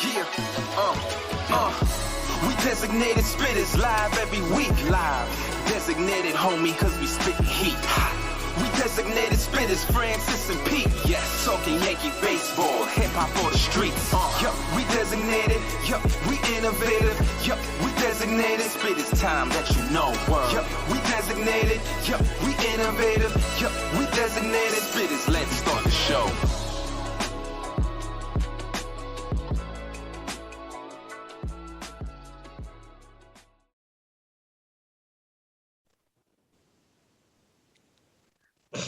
Yeah, we designated spitters live every week. Live, designated homie, cause we spit heat. We designated spitters, Francis and Pete. Yes, talking Yankee baseball, hip hop for the streets. Yup, we designated. Yup, we innovative. Yup, we designated. Spitters time that you know. Yup, we designated. Yup, we innovative. Yup, we designated. Spitters, let's start the show.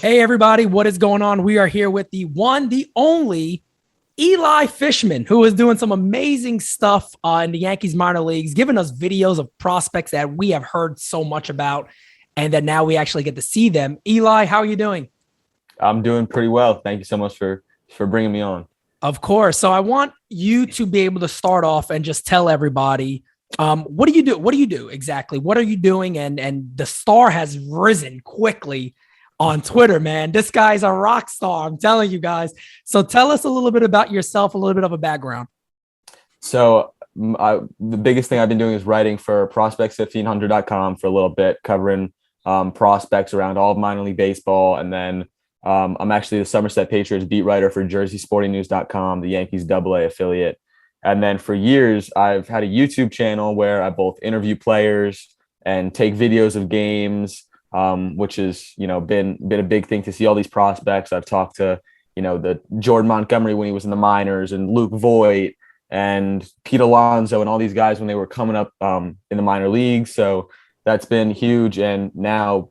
Hey, everybody, what is going on? We are here with the one, the only Eli Fishman, who is doing some amazing stuff in the Yankees minor leagues, giving us videos of prospects that we have heard so much about and that now we actually get to see them. Eli, how are you doing? I'm doing pretty well. Thank you so much for bringing me on. Of course. So I want you to be able to start off and just tell everybody, what do you do? What do you do exactly? What are you doing? And the star has risen quickly on Twitter, man. This guy's a rock star. I'm telling you guys. So tell us a little bit about yourself, a little bit of a background. So the biggest thing I've been doing is writing for prospects1500.com for a little bit, covering prospects around all of minor league baseball. And then I'm actually the Somerset Patriots beat writer for jerseysportingnews.com, the Yankees AA affiliate. And then for years, I've had a YouTube channel where I both interview players and take videos of games, which has, been a big thing to see all these prospects. I've talked to, the Jordan Montgomery when he was in the minors, and Luke Voigt and Pete Alonso and all these guys when they were coming up in the minor leagues. So that's been huge. And now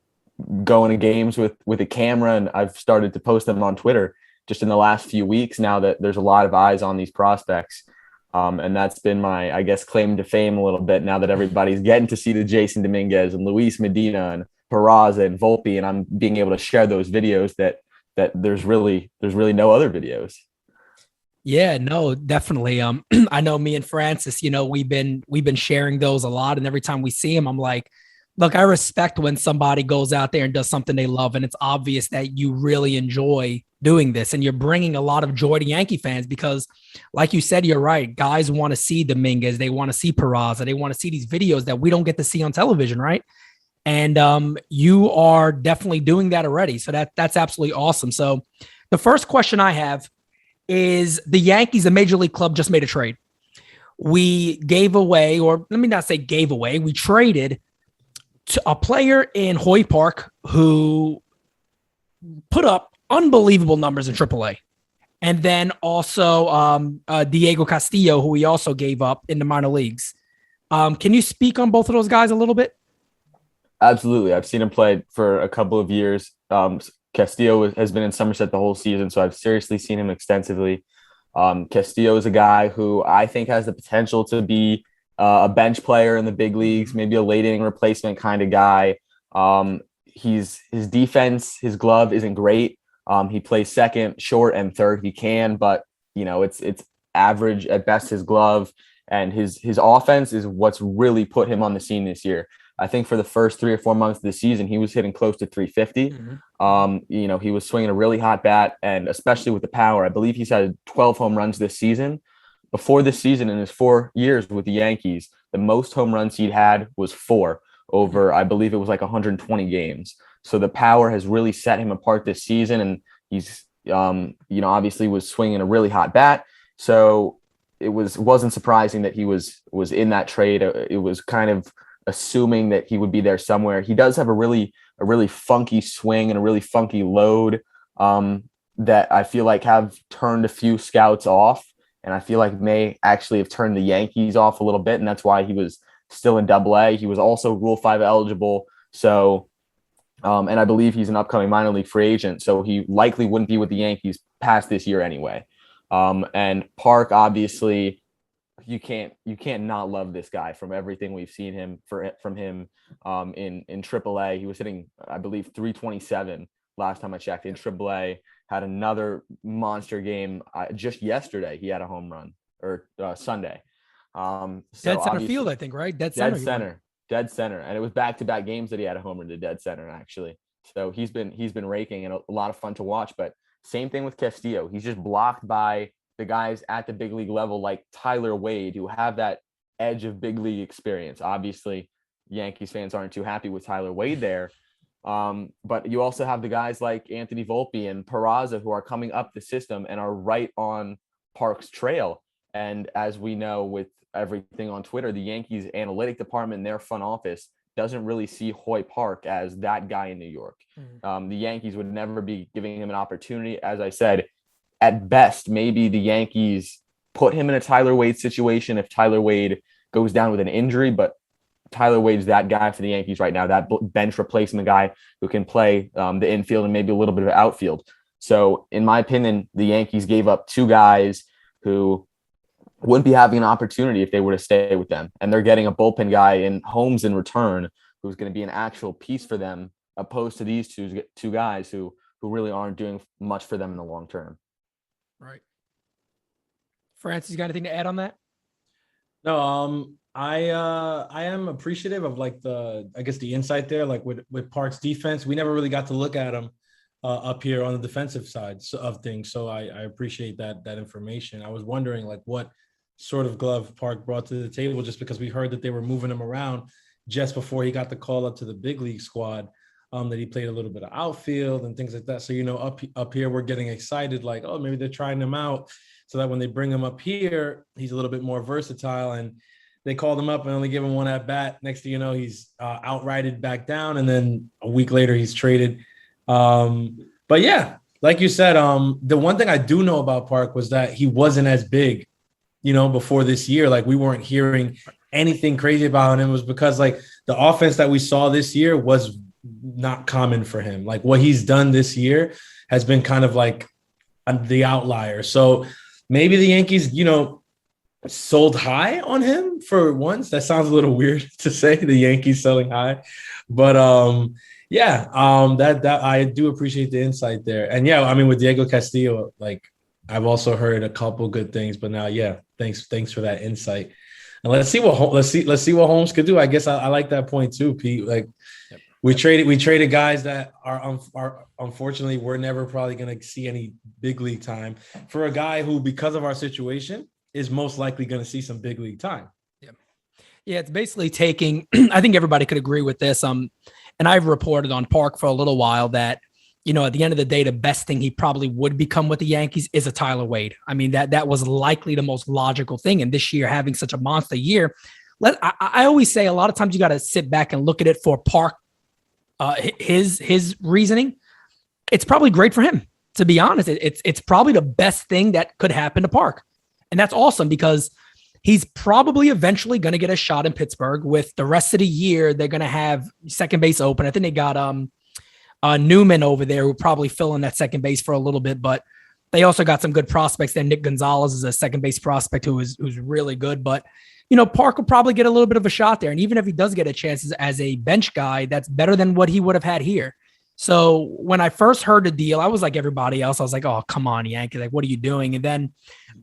going to games with a camera, and I've started to post them on Twitter just in the last few weeks now that there's a lot of eyes on these prospects. And that's been my, I guess, claim to fame a little bit now that everybody's getting to see the Jason Dominguez and Luis Medina and Peraza and Volpe, and I'm being able to share those videos that there's really no other videos. Yeah, no, definitely. I know me and Francis, we've been sharing those a lot, and every time we see him, I'm like, look, I respect when somebody goes out there and does something they love, and it's obvious that you really enjoy doing this, and you're bringing a lot of joy to Yankee fans because, like you said, you're right. Guys want to see Dominguez, they want to see Peraza, they want to see these videos that we don't get to see on television, right? And you are definitely doing that already. So that's absolutely awesome. So the first question I have is the Yankees, a major league club, just made a trade. We gave away, or let me not say gave away, we traded to a player in Hoy Park who put up unbelievable numbers in AAA. And then also Diego Castillo, who we also gave up in the minor leagues. Can you speak on both of those guys a little bit? Absolutely. I've seen him play for a couple of years. Castillo has been in Somerset the whole season, so I've seriously seen him extensively. Castillo is a guy who I think has the potential to be a bench player in the big leagues, maybe a late inning replacement kind of guy. His defense, his glove isn't great. He plays second, short, and third. He can, but it's average at best, his glove, and his offense is what's really put him on the scene this year. I think for the first 3 or 4 months of the season, he was hitting close to 350. Mm-hmm. He was swinging a really hot bat, and especially with the power. I believe he's had 12 home runs this season. Before this season, in his 4 years with the Yankees, the most home runs he'd had was 4 over, I believe it was like 120 games. So the power has really set him apart this season, and he's, obviously was swinging a really hot bat. So it wasn't surprising that he was in that trade. It was kind of assuming that he would be there somewhere. He does have a really funky swing and a really funky load that I feel like have turned a few scouts off, and I feel like may actually have turned the Yankees off a little bit, and that's why he was still in AA. He was also Rule 5 eligible, so and I believe he's an upcoming minor league free agent, so he likely wouldn't be with the Yankees past this year anyway. And Park, obviously, you can't not love this guy from everything we've seen from him in AAA. He was hitting, I believe, 327 last time I checked in AAA. Had another monster game just yesterday. He had a home run, or Sunday. Dead center field, I think, right? Dead center, and it was back-to-back games that he had a homer to dead center, actually. So he's been raking, and a lot of fun to watch. But same thing with Castillo. He's just blocked by the guys at the big league level like Tyler Wade, who have that edge of big league experience. Obviously, Yankees fans aren't too happy with Tyler Wade there. But you also have the guys like Anthony Volpe and Peraza who are coming up the system and are right on Park's trail. And as we know with everything on Twitter, the Yankees analytic department and their front office doesn't really see Hoy Park as that guy in New York. The Yankees would never be giving him an opportunity. As I said, at best, maybe the Yankees put him in a Tyler Wade situation if Tyler Wade goes down with an injury, but Tyler Wade's that guy for the Yankees right now, that bench replacement guy who can play the infield and maybe a little bit of outfield. So in my opinion, the Yankees gave up two guys who wouldn't be having an opportunity if they were to stay with them. And they're getting a bullpen guy in Holmes in return, who's going to be an actual piece for them, opposed to these two guys who really aren't doing much for them in the long term. Right. Francis, you got anything to add on that? No, I am appreciative of like the insight there, like with Park's defense. We never really got to look at him up here on the defensive side of things. So I appreciate that information. I was wondering like what sort of glove Park brought to the table, just because we heard that they were moving him around just before he got the call up to the big league squad, that he played a little bit of outfield and things like that. So, up here, we're getting excited, like, oh, maybe they're trying him out so that when they bring him up here, he's a little bit more versatile. And they called him up and only give him one at bat. Next thing you know, he's outrighted back down. And then a week later, he's traded. But yeah, like you said, the one thing I do know about Park was that he wasn't as big, before this year. Like we weren't hearing anything crazy about him. It was because like the offense that we saw this year was not common for him. Like what he's done this year has been kind of like the outlier. So maybe the Yankees, sold high on him for once. That sounds a little weird to say, the Yankees selling high, but that I do appreciate the insight there. And yeah, I mean with Diego Castillo, like I've also heard a couple good things, but now, yeah, thanks for that insight. And let's see what Holmes could do. I guess I like that point too, Pete. Like we traded guys that are unfortunately we're never probably going to see any big league time for a guy who, because of our situation, is most likely going to see some big league time. Yeah, it's basically taking, I think everybody could agree with this. And I've reported on Park for a little while that, at the end of the day, the best thing he probably would become with the Yankees is a Tyler Wade. I mean, that was likely the most logical thing. And this year, having such a monster year, I always say a lot of times you got to sit back and look at it for Park, his reasoning. It's probably great for him, to be honest. It's probably the best thing that could happen to Park. And that's awesome because he's probably eventually going to get a shot in Pittsburgh. With the rest of the year, they're going to have second base open. I think they got Newman over there who probably fill in that second base for a little bit, but they also got some good prospects there. Nick Gonzalez is a second base prospect who's really good, but Park will probably get a little bit of a shot there. And even if he does get a chance as a bench guy, that's better than what he would have had here. So when I first heard the deal, I was like everybody else. I was like, oh, come on, Yankees. Like, what are you doing? And then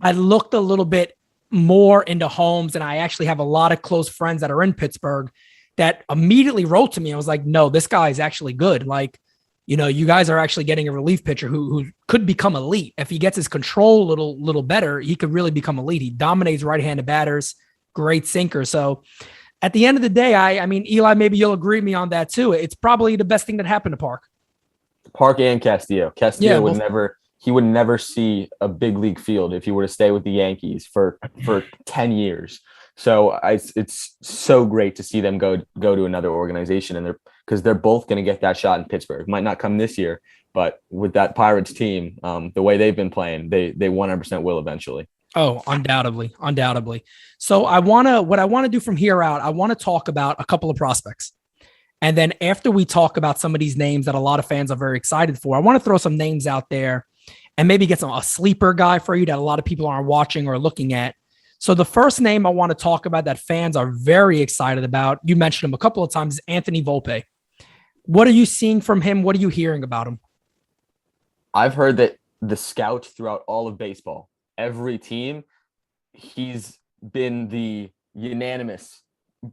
I looked a little bit more into Holmes, and I actually have a lot of close friends that are in Pittsburgh that immediately wrote to me. I was like, no, this guy is actually good. Like, you guys are actually getting a relief pitcher who could become elite. If he gets his control a little better, he could really become elite. He dominates right-handed batters, great sinker. So at the end of the day, I mean, Eli, maybe you'll agree with me on that too. It's probably the best thing that happened to Park. Park and Castillo. Would never see a big league field if he were to stay with the Yankees for 10 years. So it's so great to see them go to another organization, and because they're both going to get that shot in Pittsburgh. Might not come this year, but with that Pirates team, the way they've been playing, they 100% will eventually. Oh, undoubtedly. So what I want to do from here out, I want to talk about a couple of prospects. And then after we talk about some of these names that a lot of fans are very excited for, I want to throw some names out there and maybe get a sleeper guy for you that a lot of people aren't watching or looking at. So the first name I want to talk about that fans are very excited about, you mentioned him a couple of times, is Anthony Volpe. What are you seeing from him? What are you hearing about him? I've heard that the scouts throughout all of baseball, every team, he's been the unanimous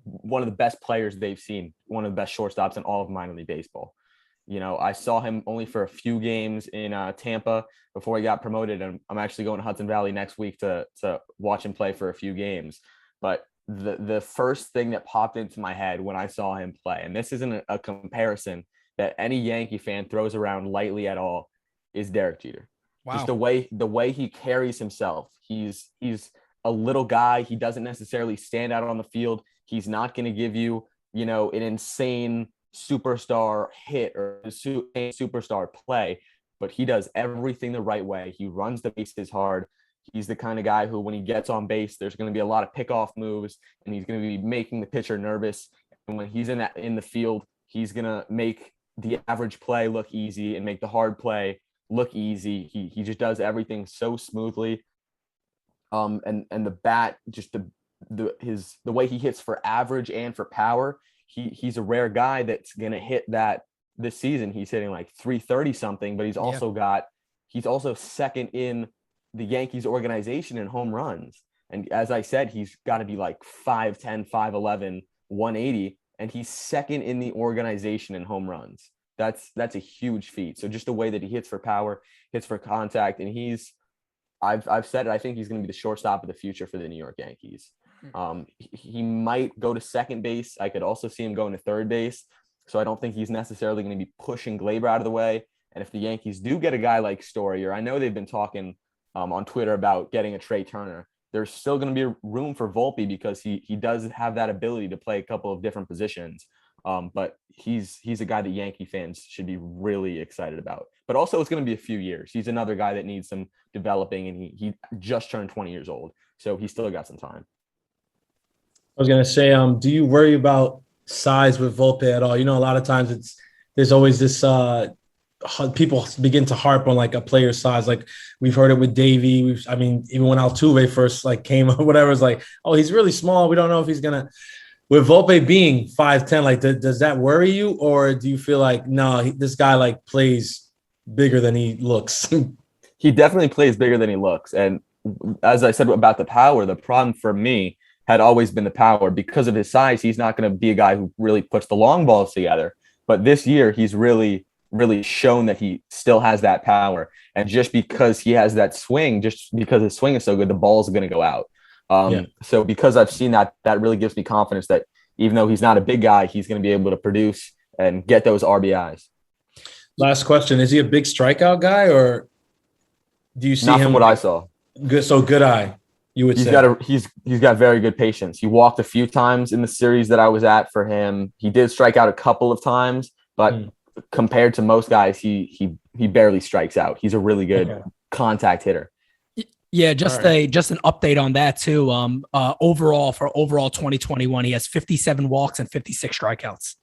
one of the best players they've seen, one of the best shortstops in all of minor league baseball. I saw him only for a few games in Tampa before he got promoted, and I'm actually going to Hudson Valley next week to watch him play for a few games. But the first thing that popped into my head when I saw him play, and this isn't a comparison that any Yankee fan throws around lightly at all, is Derek Jeter. Wow. Just the way he carries himself. He's a little guy. He doesn't necessarily stand out on the field. He's not going to give you, an insane superstar hit or superstar play, but he does everything the right way. He runs the bases hard. He's the kind of guy who, when he gets on base, there's going to be a lot of pickoff moves, and he's going to be making the pitcher nervous. And when he's in the field, he's going to make the average play look easy and make the hard play look easy. He just does everything so smoothly. And the bat, just the way he hits for average and for power, he's a rare guy that's gonna hit that this season. He's hitting like 330 something, but he's also second in the Yankees organization in home runs. And as I said, he's got to be like 5'10, 5'11, 180, and he's second in the organization in home runs. That's a huge feat. So just the way that he hits for power, hits for contact, and I've said it, I think he's going to be the shortstop of the future for the New York Yankees. He might go to second base. I could also see him going to third base. So I don't think he's necessarily going to be pushing Glaber out of the way. And if the Yankees do get a guy like Story, or I know they've been talking on Twitter about getting a Trey Turner, there's still going to be room for Volpe because he does have that ability to play a couple of different positions. But he's a guy that Yankee fans should be really excited about. But also, it's going to be a few years. He's another guy that needs some developing, and he just turned 20 years old, so he's still got some time. I was gonna say, do you worry about size with Volpe at all? A lot of times there's always this people begin to harp on like a player's size. Like we've heard it with Davey. Even when Altuve first like came or whatever, it's like, oh, he's really small. We don't know if he's gonna. With Volpe being 5'10", like does that worry you, or do you feel like no, this guy like plays bigger than he looks? He definitely plays bigger than he looks, and as I said about the power, the problem for me had always been the power. Because of his size, he's not going to be a guy who really puts the long balls together. But this year, he's really, really shown that he still has that power. And just because he has that swing, just because his swing is so good, the balls are going to go out. So because I've seen that really gives me confidence that even though he's not a big guy, he's going to be able to produce and get those RBIs. Last question. Is he a big strikeout guy, or do you see not him? From what I saw. Good eye. You would say he's got very good patience. He walked a few times in the series that I was at for him. He did strike out a couple of times, but compared to most guys, he barely strikes out. He's a really good contact hitter. Yeah, just an update on that too. Overall 2021, he has 57 walks and 56 strikeouts.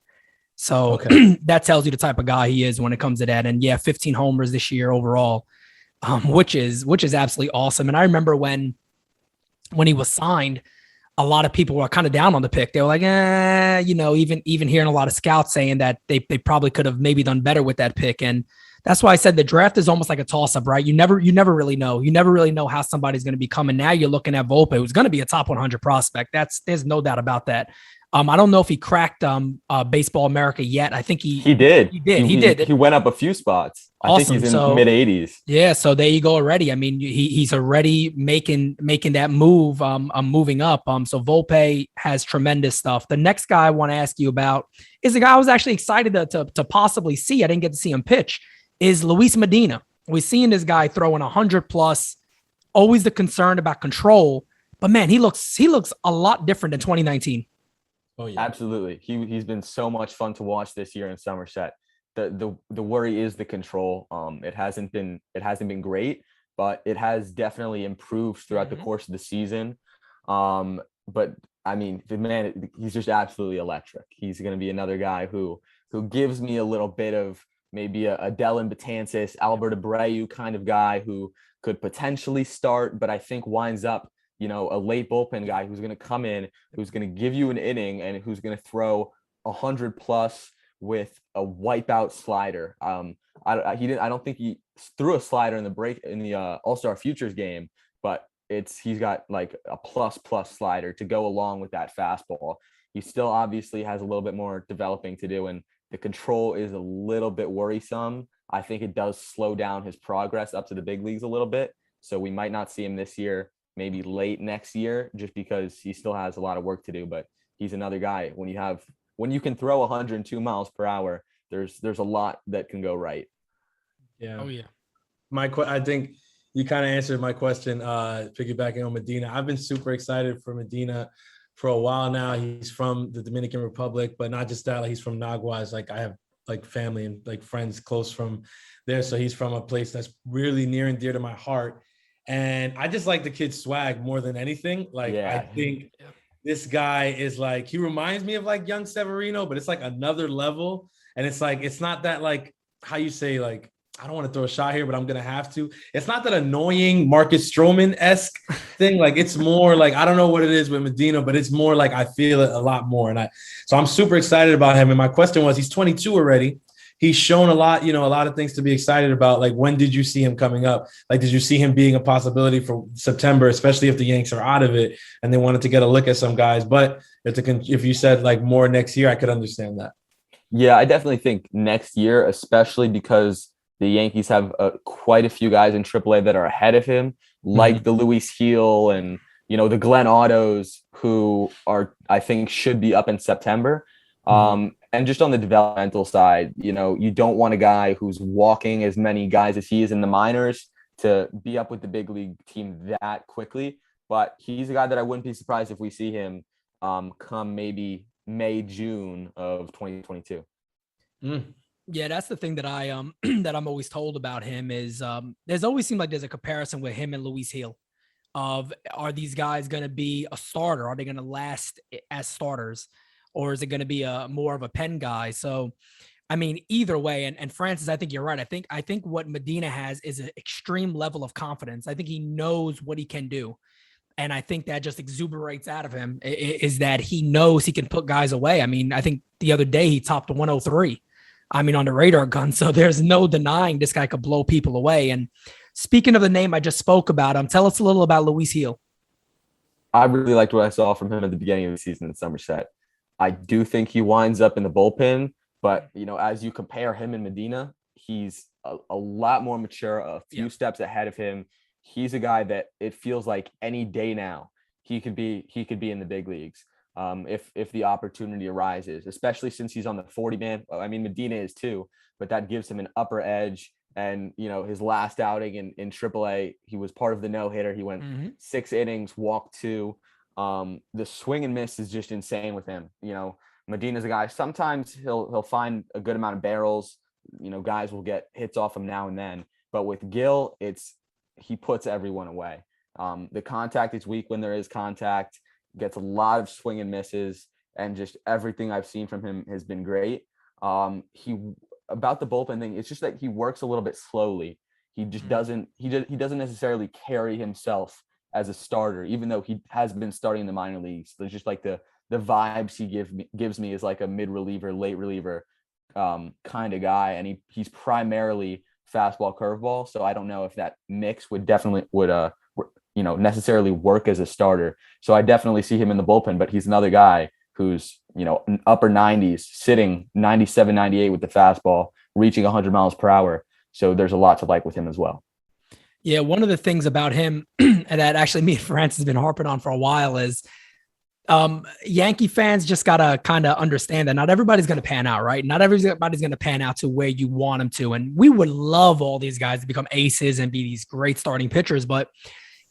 So that tells you the type of guy he is when it comes to that. And 15 homers this year overall, which is absolutely awesome. And I remember when he was signed, a lot of people were kind of down on the pick. They were like, even hearing a lot of scouts saying that they probably could have maybe done better with that pick. And that's why I said the draft is almost like a toss-up, right? You never really know. You never really know how somebody's going to be coming. Now you're looking at Volpe, who's going to be a top 100 prospect. There's no doubt about that. I don't know if he cracked Baseball America yet. I think he did. He did. He went up a few spots. Awesome. I think he's in mid 80s. Yeah. So there you go already. I mean, he's already making that move, moving up. So Volpe has tremendous stuff. The next guy I want to ask you about is a guy I was actually excited to possibly see. I didn't get to see him pitch. Is Luis Medina. We're seeing this guy throwing 100 plus. Always the concern about control, but man, he looks a lot different than 2019. Oh yeah, absolutely. He's been so much fun to watch this year in Somerset. The worry is the control. It hasn't been great, but it has definitely improved throughout the course of the season. But I mean, the man, he's just absolutely electric. He's going to be another guy who gives me a little bit of maybe a Dylan Betances, Albert Abreu kind of guy who could potentially start, but I think winds up, a late bullpen guy who's going to come in, who's going to give you an inning, and who's going to throw 100 plus with a wipeout slider. I don't think he threw a slider in the All-Star Futures game, but he's got like a plus slider to go along with that fastball. He still obviously has a little bit more developing to do, and The control is a little bit worrisome. I think it does slow down his progress up to the big leagues a little bit. So we might not see him this year, maybe late next year, just because he still has a lot of work to do. But he's another guy. When you can throw 102 miles per hour, there's a lot that can go right. Yeah. Oh yeah. I think you kind of answered my question, piggybacking on Medina. I've been super excited for Medina for a while now. He's from the Dominican Republic, but not just that, like he's from Naguas. Like I have like family and like friends close from there. So he's from a place that's really near and dear to my heart. And I just like the kid's swag more than anything. Like, I think this guy is like, he reminds me of like young Severino, but it's like another level. And it's like, it's not that like, how you say, like, I don't want to throw a shot here, but I'm going to have to. It's not that annoying Marcus Stroman-esque thing. Like, it's more like, I don't know what it is with Medina, but it's more like I feel it a lot more. So I'm super excited about him. And my question was, he's 22 already. He's shown a lot, a lot of things to be excited about. Like, when did you see him coming up? Like, did you see him being a possibility for September, especially if the Yanks are out of it and they wanted to get a look at some guys? But if you said like more next year, I could understand that. Yeah, I definitely think next year, especially because the Yankees have quite a few guys in AAA that are ahead of him, like the Luis Heel and, the Glenn Ottos, who I think should be up in September. And just on the developmental side, you don't want a guy who's walking as many guys as he is in the minors to be up with the big league team that quickly. But he's a guy that I wouldn't be surprised if we see him come maybe May, June of 2022. Yeah, that's the thing that that I'm always told about him is there's always seemed like there's a comparison with him and Luis Heel of, are these guys going to be a starter? Are they going to last as starters? Or is it going to be more of a pen guy? So, I mean, either way, and Francis, I think you're right. I think what Medina has is an extreme level of confidence. I think he knows what he can do. And I think that just exuberates out of him is that he knows he can put guys away. I mean, I think the other day he topped 103. I mean, on the radar gun. So there's no denying this guy could blow people away. And speaking of the name I just spoke about, tell us a little about Luis Heel. I really liked what I saw from him at the beginning of the season in Somerset. I do think he winds up in the bullpen, but as you compare him and Medina, he's a lot more mature, a few steps ahead of him. He's a guy that it feels like any day now he could be in the big leagues if the opportunity arises, especially since he's on the 40-man. I mean, Medina is too, but that gives him an upper edge. And his last outing in AAA, he was part of the no-hitter. He went 6 innings, walked 2. The swing and miss is just insane with him. Medina's a guy, sometimes he'll find a good amount of barrels, guys will get hits off him now and then, but with Gil, he puts everyone away. The contact is weak when there is contact, gets a lot of swing and misses, and just everything I've seen from him has been great. About the bullpen thing, it's just that he works a little bit slowly. He just doesn't necessarily carry himself as a starter, even though he has been starting in the minor leagues. There's just like the vibes he gives me is like a mid reliever, late reliever kind of guy. And he's primarily fastball, curveball. So I don't know if that mix would necessarily work as a starter. So I definitely see him in the bullpen, but he's another guy who's, upper 90s, sitting 97, 98 with the fastball, reaching 100 miles per hour. So there's a lot to like with him as well. Yeah, one of the things about him and that actually me and Francis have been harping on for a while is Yankee fans just got to kind of understand that not everybody's going to pan out, right? Not everybody's going to pan out to where you want them to. And we would love all these guys to become aces and be these great starting pitchers. But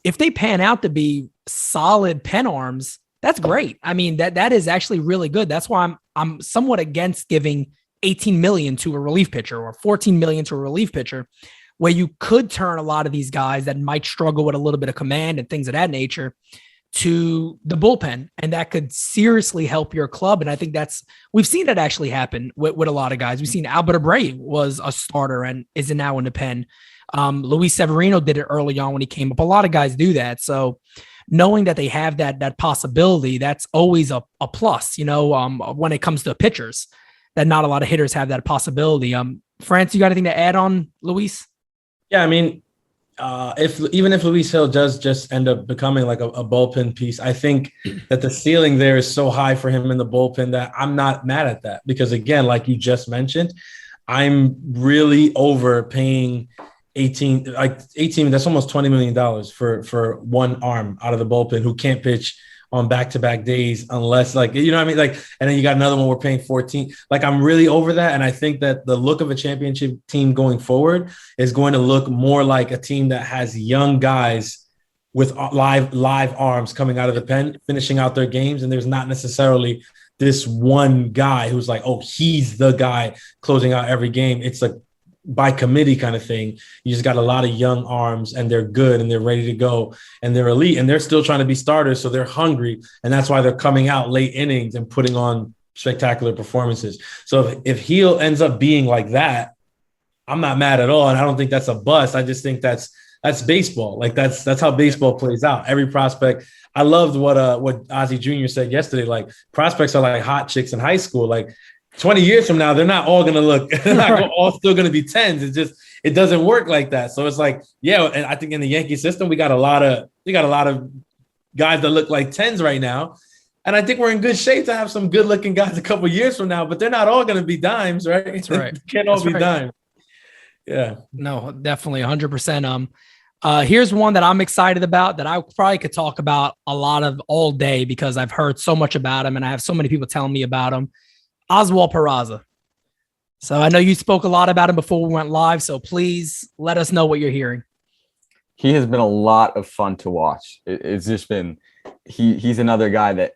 if they pan out to be solid pen arms, that's great. I mean, that is actually really good. That's why I'm somewhat against giving 18 million to a relief pitcher or 14 million to a relief pitcher, where you could turn a lot of these guys that might struggle with a little bit of command and things of that nature to the bullpen. And that could seriously help your club. And I think we've seen that actually happen with a lot of guys. We've seen Albert Abreu was a starter and is now in the pen. Luis Severino did it early on when he came up. A lot of guys do that. So knowing that they have that possibility, that's always a plus, when it comes to pitchers, that not a lot of hitters have that possibility. France, you got anything to add on Luis? Yeah, I mean, if Luis Hill does just end up becoming like a bullpen piece, I think that the ceiling there is so high for him in the bullpen that I'm not mad at that, because again, like you just mentioned, I'm really overpaying 18, that's almost $20 million for one arm out of the bullpen who can't pitch on back-to-back days unless, like, you know what I mean? Like, and then you got another one we're paying 14. Like, I'm really over that. And I think that the look of a championship team going forward is going to look more like a team that has young guys with live arms coming out of the pen, finishing out their games. And there's not necessarily this one guy who's like, oh, he's the guy closing out every game. It's like by committee kind of thing. You just got a lot of young arms, and they're good and they're ready to go and they're elite and they're still trying to be starters. So they're hungry. And that's why they're coming out late innings and putting on spectacular performances. So if Heel ends up being like that, I'm not mad at all. And I don't think that's a bust. I just think that's baseball. Like that's how baseball plays out. Every prospect. I loved what Ozzie Jr. said yesterday. Like, prospects are like hot chicks in high school. Like, 20 years from now, they're not all going to look, they're not all still going to be 10s. It's just, it doesn't work like that. So it's like, yeah. And I think in the Yankee system, we got a lot of guys that look like 10s right now. And I think we're in good shape to have some good looking guys a couple years from now, but they're not all going to be dimes, right? That's right. Can't all be dimes. Yeah. No, definitely 100%. Here's one that I'm excited about that I probably could talk about a lot of all day because I've heard so much about him and I have so many people telling me about him. Oswald Peraza. So I know you spoke a lot about him before we went live, so please let us know what you're hearing. He has been a lot of fun to watch. It's just been, he's another guy that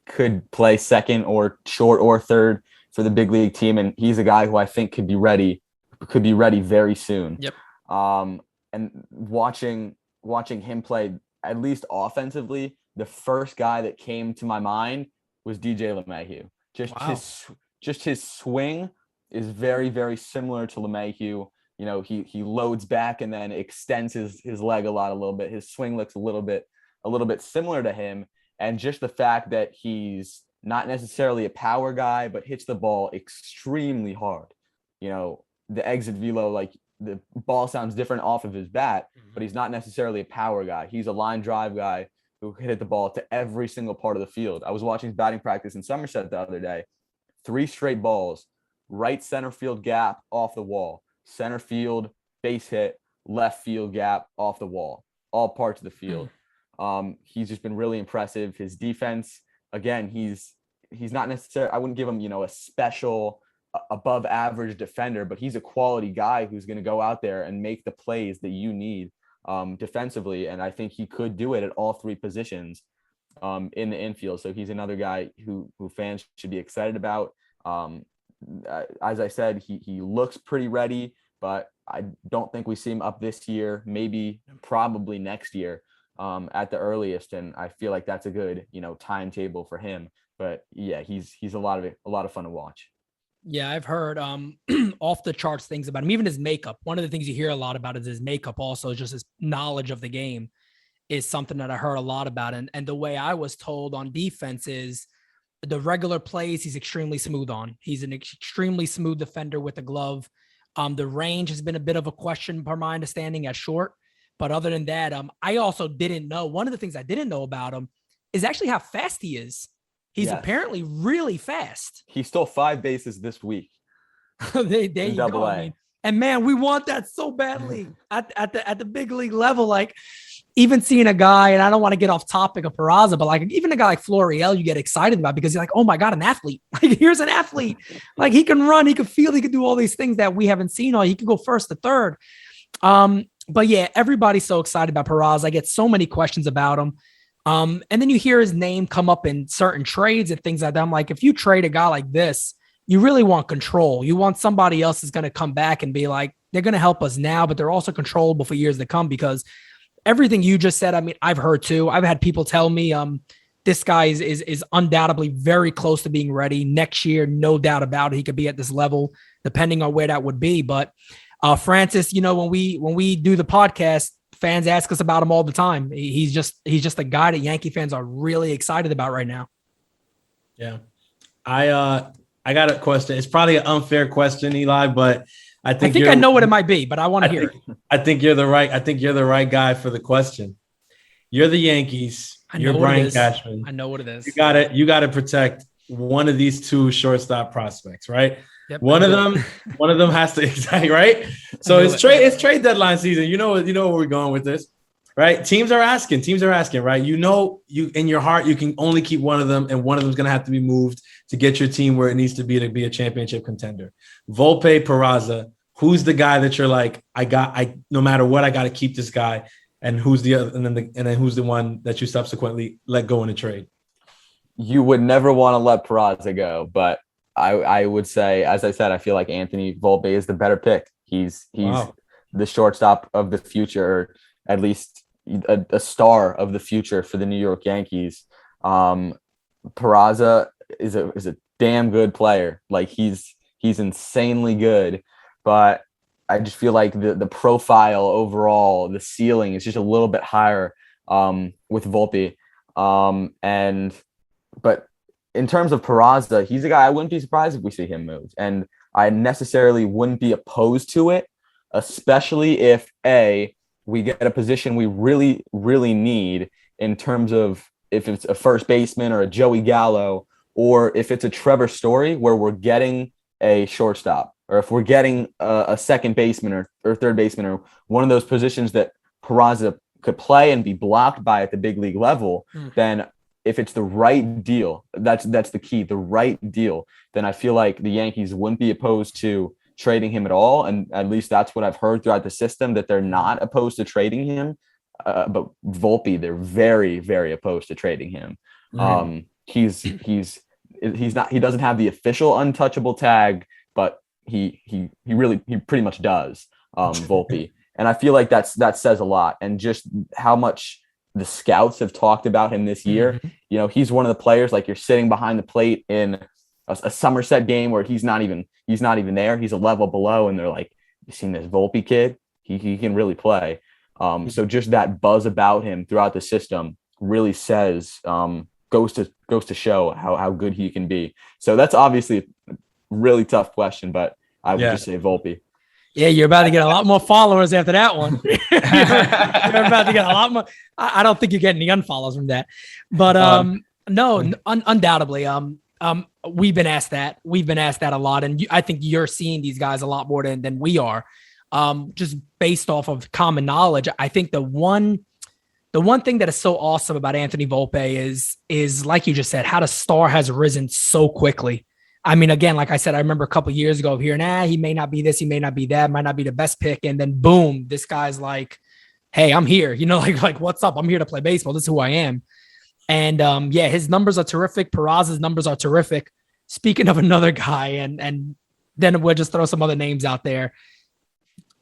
could play second or short or third for the big league team. And he's a guy who I think could be ready very soon. Yep. And watching him play, at least offensively, the first guy that came to my mind was DJ LeMahieu. His swing is very, very similar to LeMahieu. You know, he loads back and then extends his leg a little bit. His swing looks a little bit similar to him. And just the fact that he's not necessarily a power guy, but hits the ball extremely hard. You know, the exit velo, like the ball sounds different off of his bat, but he's not necessarily a power guy. He's a line drive guy who hit the ball to every single part of the field. I was watching his batting practice in Somerset the other day. 3 straight balls, right center field gap off the wall, center field base hit, left field gap off the wall, all parts of the field. He's just been really impressive. His defense, again, he's not necessarily, I wouldn't give him, a special above average defender, but he's a quality guy who's going to go out there and make the plays that you need defensively. And I think he could do it at all 3 positions in the infield. So he's another guy who fans should be excited about. As I said, he looks pretty ready, but I don't think we see him up this year, probably next year at the earliest. And I feel like that's a good, timetable for him. But yeah, he's a lot of fun to watch. Yeah, I've heard off the charts things about him, even his makeup. One of the things you hear a lot about is his makeup also, just his knowledge of the game is something that I heard a lot about. And the way I was told on defense is the regular plays he's extremely smooth on. He's an extremely smooth defender with a glove. The range has been a bit of a question per my understanding at short. But other than that, I also didn't know. One of the things I didn't know about him is actually how fast he is. He's apparently really fast. He stole 5 bases this week. there you go. I mean, and man, we want that so badly at the big league level. Like, even seeing a guy, and I don't want to get off topic of Peraza, but like even a guy like Florial, you get excited about because you're like, oh my God, an athlete. Like, here's an athlete. Like, he can run, he can field, he can do all these things that we haven't seen, or he can go first to third. But yeah, everybody's so excited about Peraza. I get so many questions about him. And then you hear his name come up in certain trades and things like that. I'm like, if you trade a guy like this, you really want control. You want somebody else is going to come back and be like, they're going to help us now, but they're also controllable for years to come, because everything you just said, I mean, I've heard too. I've had people tell me this guy is undoubtedly very close to being ready next year. No doubt about it. He could be at this level, depending on where that would be. But Francis, when we do the podcast, fans ask us about him all the time. He's just a guy that Yankee fans are really excited about right now. Yeah. I got a question. It's probably an unfair question, Eli, but I I think I know what it might be, but I want to hear it. I think you're the right guy for the question. You're the Yankees. You're Brian Cashman. I know what it is. You got to protect one of these two shortstop prospects, right? Yep, one of them has to exactly right. So it's trade deadline season. You know where we're going with this, right? Teams are asking, right? You in your heart you can only keep one of them, and one of them's gonna have to be moved to get your team where it needs to be a championship contender. Volpe, Peraza, who's the guy that you're like, no matter what, I got to keep this guy, and who's the other, and then who's the one that you subsequently let go in a trade? You would never want to let Peraza go, but I would say, as I said, I feel like Anthony Volpe is the better pick. He's the shortstop of the future, or at least a star of the future for the New York Yankees. Peraza is a damn good player. Like he's insanely good, but I just feel like the profile overall, the ceiling is just a little bit higher with Volpe. But in terms of Peraza, he's a guy I wouldn't be surprised if we see him move. And I necessarily wouldn't be opposed to it, especially if we get a position we really, really need in terms of if it's a first baseman or a Joey Gallo, or if it's a Trevor Story where we're getting a shortstop, or if we're getting a second baseman or third baseman, or one of those positions that Peraza could play and be blocked by at the big league level, then if it's the right deal, that's the key, the right deal, then I feel like the Yankees wouldn't be opposed to trading him at all. And at least that's what I've heard throughout the system, that they're not opposed to trading him. But Volpe, they're very, very opposed to trading him. He doesn't have the official untouchable tag, but he pretty much does, Volpe. And I feel like that says a lot. And just how much the scouts have talked about him this year. You know, he's one of the players, like, you're sitting behind the plate in a Somerset game where he's not even there. He's a level below, and they're like, you seen this Volpe kid? He can really play. So just that buzz about him throughout the system really says, goes to show how good he can be. So that's obviously a really tough question, but I would just say Volpe. Yeah, you're about to get a lot more followers after that one. You're about to get a lot more. I don't think you get any unfollows from that, but undoubtedly, we've been asked that. We've been asked that a lot, and I think you're seeing these guys a lot more than we are. Just based off of common knowledge, I think the one thing that is so awesome about Anthony Volpe is like you just said, how the star has risen so quickly. I mean, again, like I said, I remember a couple of years ago hearing, he may not be this, he may not be that, might not be the best pick. And then boom, this guy's like, hey, I'm here, like what's up? I'm here to play baseball. This is who I am. And his numbers are terrific. Peraza's numbers are terrific. Speaking of another guy, and then we'll just throw some other names out there.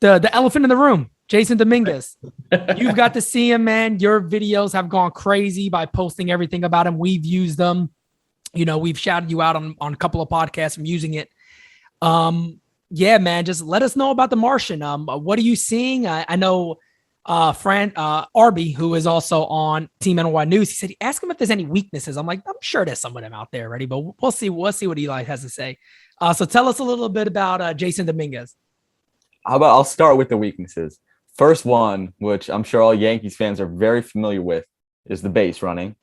The elephant in the room, Jason Dominguez. You've got to see him, man. Your videos have gone crazy by posting everything about him. We've used them. We've shouted you out on a couple of podcasts from using it. Man, just let us know about the Martian. What are you seeing? I know Arby, who is also on Team NY News, he said, ask him if there's any weaknesses. I'm like, I'm sure there's some of them out there already, but we'll see. We'll see what Eli has to say. So tell us a little bit about Jason Dominguez. How about I'll start with the weaknesses. First one, which I'm sure all Yankees fans are very familiar with, is the base running.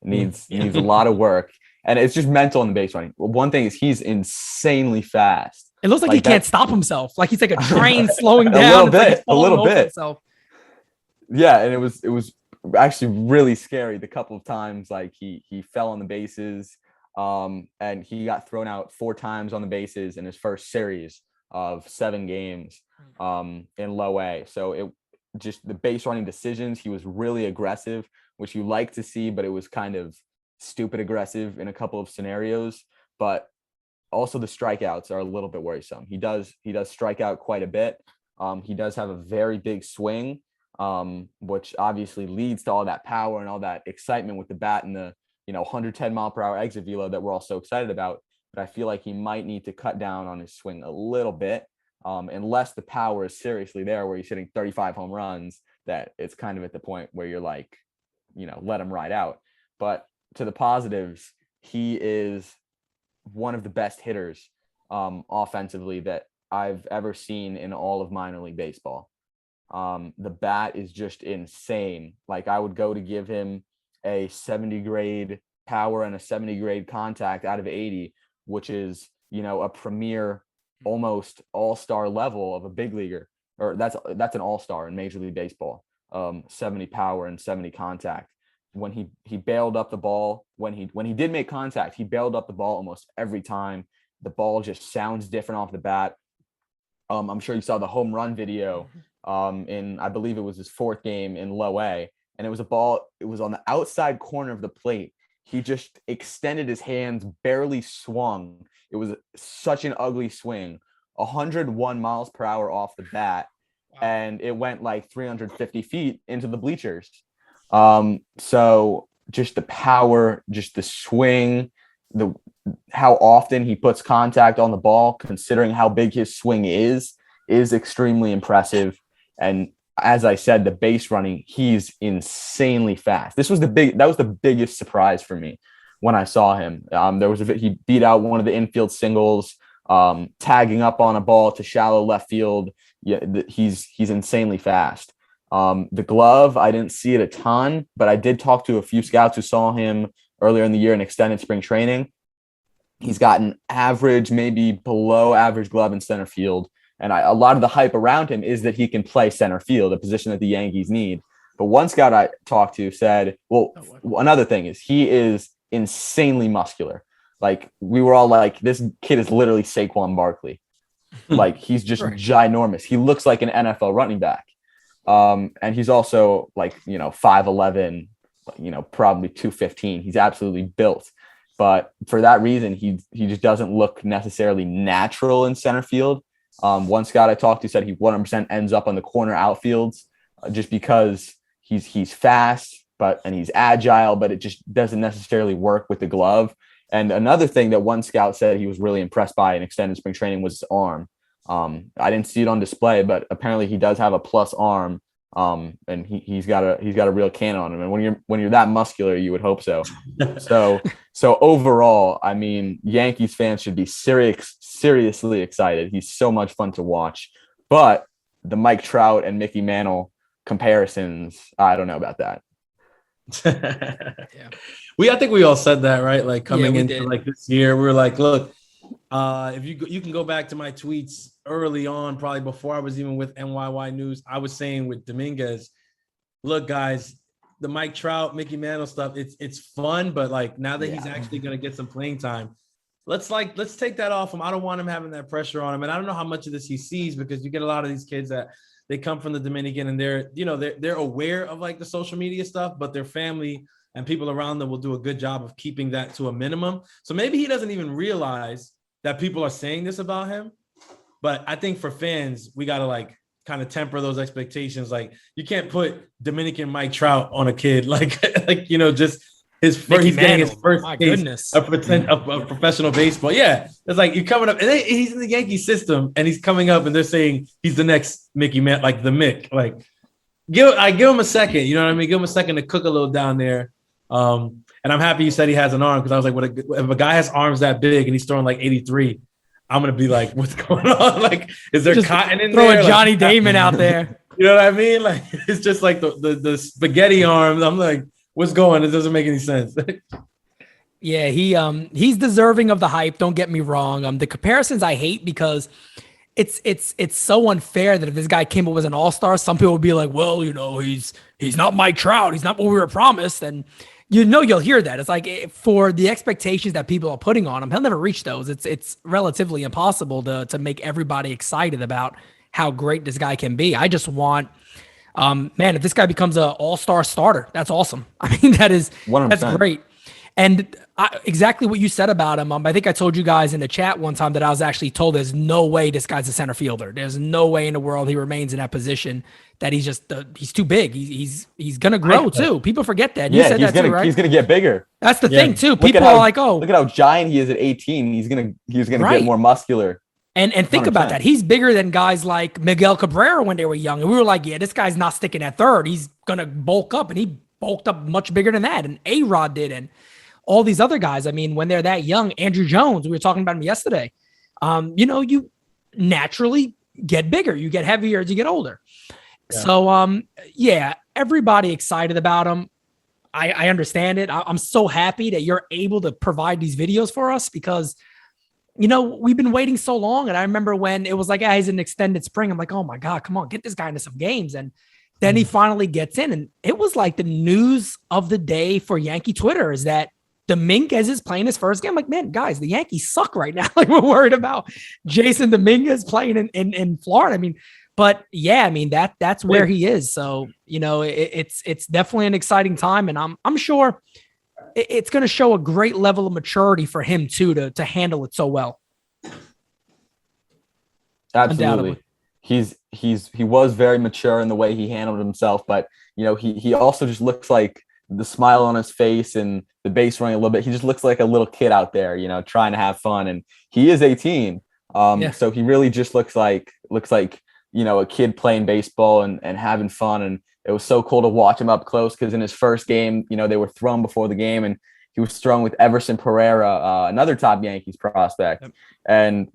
It needs a lot of work. And it's just mental in the base running. One thing is he's insanely fast. It looks like he can't stop himself. Like he's like a train slowing down. a little bit. Yeah, and it was actually really scary the couple of times like he fell on the bases, and he got thrown out 4 times on the bases in his first series of 7 games in low A. So it just the base running decisions, he was really aggressive, which you like to see, but it was kind of stupid aggressive in a couple of scenarios. But also the strikeouts are a little bit worrisome. He does strike out quite a bit. He does have a very big swing, which obviously leads to all that power and all that excitement with the bat and the 110 mile per hour exit velo that we're all so excited about. But I feel like he might need to cut down on his swing a little bit, unless the power is seriously there where he's hitting 35 home runs, that it's kind of at the point where you're like, let him ride out. But to the positives, he is one of the best hitters offensively that I've ever seen in all of minor league baseball. The bat is just insane. Like, I would go to give him a 70 grade power and a 70 grade contact out of 80, which is, a premier, almost all-star level of a big leaguer, or that's an all-star in Major League Baseball. 70 power and 70 contact. When he bailed up the ball, when he did make contact, he bailed up the ball almost every time. The ball just sounds different off the bat. I'm sure you saw the home run video in, I believe it was his 4th game in low A, and it was a ball. It was on the outside corner of the plate. He just extended his hands, barely swung. It was such an ugly swing, 101 miles per hour off the bat, and it went like 350 feet into the bleachers. So just the power, just the swing, how often he puts contact on the ball, considering how big his swing is extremely impressive. And as I said, the base running, he's insanely fast. That was the biggest surprise for me when I saw him. He beat out one of the infield singles, tagging up on a ball to shallow left field. Yeah, he's insanely fast. The glove, I didn't see it a ton, but I did talk to a few scouts who saw him earlier in the year in extended spring training. He's got an average, maybe below average glove in center field. And a lot of the hype around him is that he can play center field, a position that the Yankees need. But one scout I talked to said, another thing is he is insanely muscular. Like, we were all like, this kid is literally Saquon Barkley. Like, he's just ginormous. He looks like an NFL running back. And he's also like, 5'11", probably 215. He's absolutely built. But for that reason, he just doesn't look necessarily natural in center field. One scout I talked to said he 100% ends up on the corner outfields just because he's fast, and he's agile, but it just doesn't necessarily work with the glove. And another thing that one scout said he was really impressed by in extended spring training was his arm. I didn't see it on display, but apparently he does have a plus arm. And he's got a real cannon on him. And when you're that muscular, you would hope so. So overall, I mean, Yankees fans should be seriously excited. He's so much fun to watch. But the Mike Trout and Mickey Mantle comparisons, I don't know about that. Yeah. I think we all said that, right? Like, coming into like this year, we were like, look, if you can go back to my tweets early on, probably before I was even with NYY News, I was saying with Dominguez, look, guys, the Mike Trout, Mickey Mantle stuff, it's fun, but like, now that he's actually going to get some playing time, let's take that off him. I don't want him having that pressure on him. And I don't know how much of this he sees, because you get a lot of these kids that they come from the Dominican and they're aware of like the social media stuff, but their family and people around them will do a good job of keeping that to a minimum. So maybe he doesn't even realize that people are saying this about him. But I think for fans, we got to like kind of temper those expectations. Like, you can't put Dominican Mike Trout on a kid, just his first, he's getting his first taste of professional baseball. Yeah. It's like, you're coming up and he's in the Yankee system and he's coming up and they're saying he's the next Mickey Man, like the Mick. Like, give him a second, you know what I mean? Give him a second to cook a little down there. And I'm happy you said he has an arm, because I was like, if a guy has arms that big and he's throwing like 83, I'm going to be like, what's going on? Like, is there just cotton in there? Throwing Johnny Damon out there. You know what I mean? Like, it's just like the spaghetti arms. I'm like, what's going on? It doesn't make any sense. Yeah, he's deserving of the hype. Don't get me wrong. The comparisons I hate, because it's so unfair that if this guy came up as an all-star, some people would be like, well, he's not Mike Trout. He's not what we were promised. And you'll hear that. It's like, for the expectations that people are putting on him, he'll never reach those. It's relatively impossible to make everybody excited about how great this guy can be. I just want, if this guy becomes an all-star starter, that's awesome. I mean, that's 100%. great. And exactly what you said about him. I think I told you guys in the chat one time that I was actually told there's no way this guy's a center fielder. There's no way in the world he remains in that position, that he's just he's too big. He's going to grow too. People forget that. You said that too, right? He's going to get bigger. That's the thing too. People are like, oh, look at how giant he is at 18. He's going to get more muscular. And think 100%. About that. He's bigger than guys like Miguel Cabrera when they were young. And we were like, yeah, this guy's not sticking at third. He's going to bulk up, and he bulked up much bigger than that. And A-Rod did. And all these other guys, I mean, when they're that young, Andrew Jones, we were talking about him yesterday. naturally get bigger. You get heavier as you get older. Yeah. So, everybody excited about him. I understand it. I'm so happy that you're able to provide these videos for us because, we've been waiting so long. And I remember when it was like, he's an extended spring. I'm like, oh my God, come on, get this guy into some games. And then he finally gets in. And it was like the news of the day for Yankee Twitter is that Dominguez is playing his first game. I'm like, man, guys, the Yankees suck right now. Like, we're worried about Jason Dominguez playing in Florida. I mean, but that's where he is. So, it's definitely an exciting time. And I'm sure it's going to show a great level of maturity for him too, to handle it so well. Absolutely. He was very mature in the way he handled himself, but he also just looks like the smile on his face and the base running a little bit. He just looks like a little kid out there, trying to have fun. And he is 18. So he really just looks like a kid playing baseball and having fun. And it was so cool to watch him up close because in his first game, they were thrown before the game and he was thrown with Everson Pereira, another top Yankees prospect. Yep. And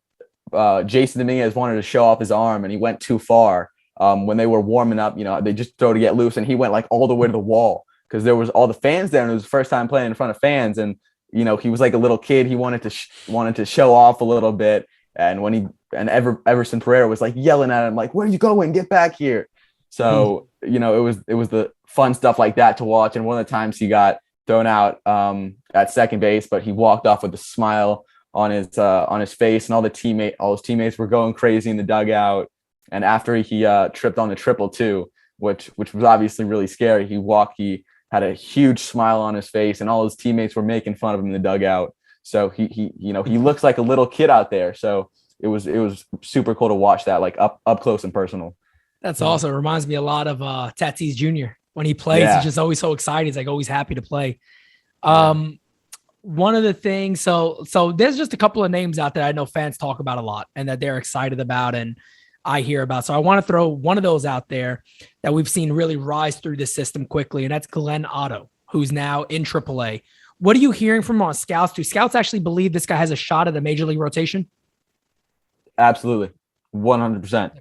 Jason Dominguez wanted to show off his arm and he went too far. When they were warming up, they just throw to get loose and he went like all the way to the wall because there was all the fans there and it was the first time playing in front of fans. And, he was like a little kid. He wanted to show off a little bit. And Everson Pereira was like yelling at him, like, where are you going? Get back here. So, it was the fun stuff like that to watch. And one of the times he got thrown out at second base, but he walked off with a smile on his face and all his teammates were going crazy in the dugout. And after he tripped on the triple too, which was obviously really scary, he had a huge smile on his face and all his teammates were making fun of him in the dugout. So he looks like a little kid out there. So it was super cool to watch that, like up close and personal. That's awesome. It reminds me a lot of Tatis Jr. When he plays, he's just always so excited. He's like always happy to play. One of the things, so there's just a couple of names out there I know fans talk about a lot and that they're excited about and I hear about. So I want to throw one of those out there that we've seen really rise through the system quickly, and that's Glenn Otto, who's now in AAA. What are you hearing from our scouts? Do scouts actually believe this guy has a shot at a major league rotation? Absolutely. 100%.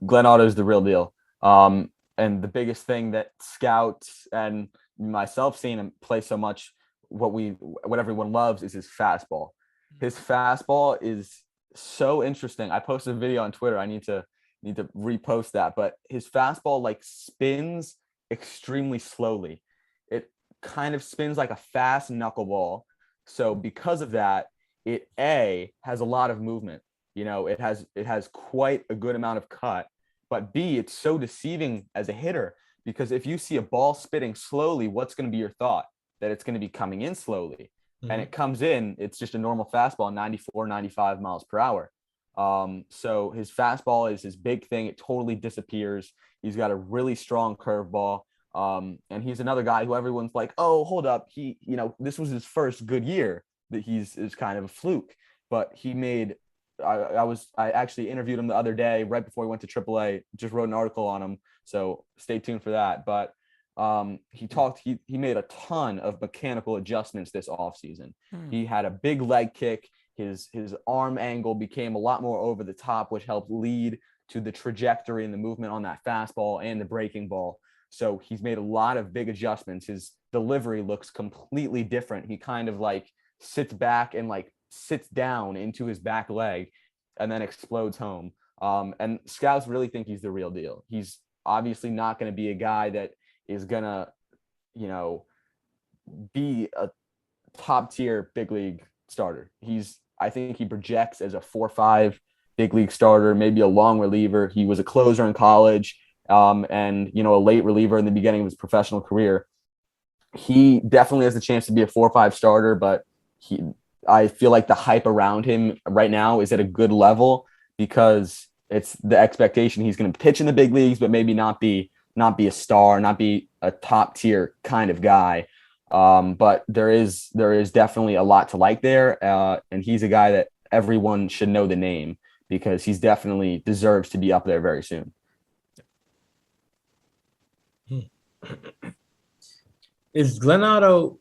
Glenn Otto is the real deal. And the biggest thing that scouts and myself seeing him play so much, what everyone loves is his fastball. His fastball is so interesting. I posted a video on Twitter. I need to repost that, but his fastball like spins extremely slowly. It kind of spins like a fast knuckleball. So because of that, it has a lot of movement. It has quite a good amount of cut, but B, it's so deceiving as a hitter because if you see a ball spitting slowly, what's going to be your thought? That it's going to be coming in slowly. Mm-hmm. And it comes in, it's just a normal fastball, 94, 95 miles per hour. So his fastball is his big thing. It totally disappears. He's got a really strong curveball. And he's another guy who everyone's like, oh, hold up. This was his first good year that is kind of a fluke, but he made, I actually interviewed him the other day, right before he went to AAA, just wrote an article on him. So stay tuned for that. But he made a ton of mechanical adjustments this offseason. He had a big leg kick. His arm angle became a lot more over the top, which helped lead to the trajectory and the movement on that fastball and the breaking ball. So he's made a lot of big adjustments. His delivery looks completely different. He kind of like sits back and like sits down into his back leg and then explodes home. And scouts really think he's the real deal. He's obviously not going to be a guy that is going to, be a top tier big league starter. I think he projects as a 4-5 big league starter, maybe a long reliever. He was a closer in college and, a late reliever in the beginning of his professional career. He definitely has a chance to be a 4-5 starter, but I feel like the hype around him right now is at a good level because it's the expectation he's going to pitch in the big leagues, but maybe not be a star, not be a top tier kind of guy. But there is definitely a lot to like there. And he's a guy that everyone should know the name because he's definitely deserves to be up there very soon. Is Glenn Otto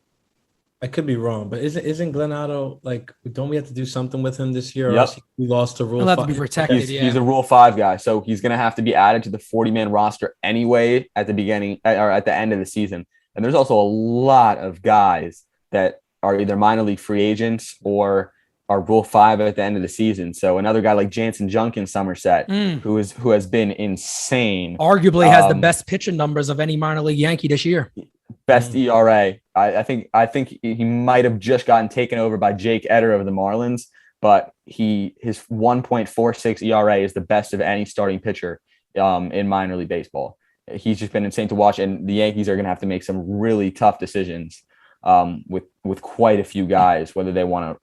I could be wrong, but isn't Glenn Otto like? Don't we have to do something with him this year, or Yep. else we lost to Rule He'll have to 5? be protected. He's a Rule 5 guy, so he's going to have to be added to the 40-man roster anyway at the beginning or at the end of the season. And there's also a lot of guys that are either minor league free agents or are Rule 5 at the end of the season. So another guy like Jansen Junk in Somerset, who has been insane. Arguably has the best pitching numbers of any minor league Yankee this year. Best ERA. I think he might have just gotten taken over by Jake Eder of the Marlins, but his 1.46 ERA is the best of any starting pitcher in minor league baseball. He's just been insane to watch, and the Yankees are going to have to make some really tough decisions with quite a few guys, whether they want to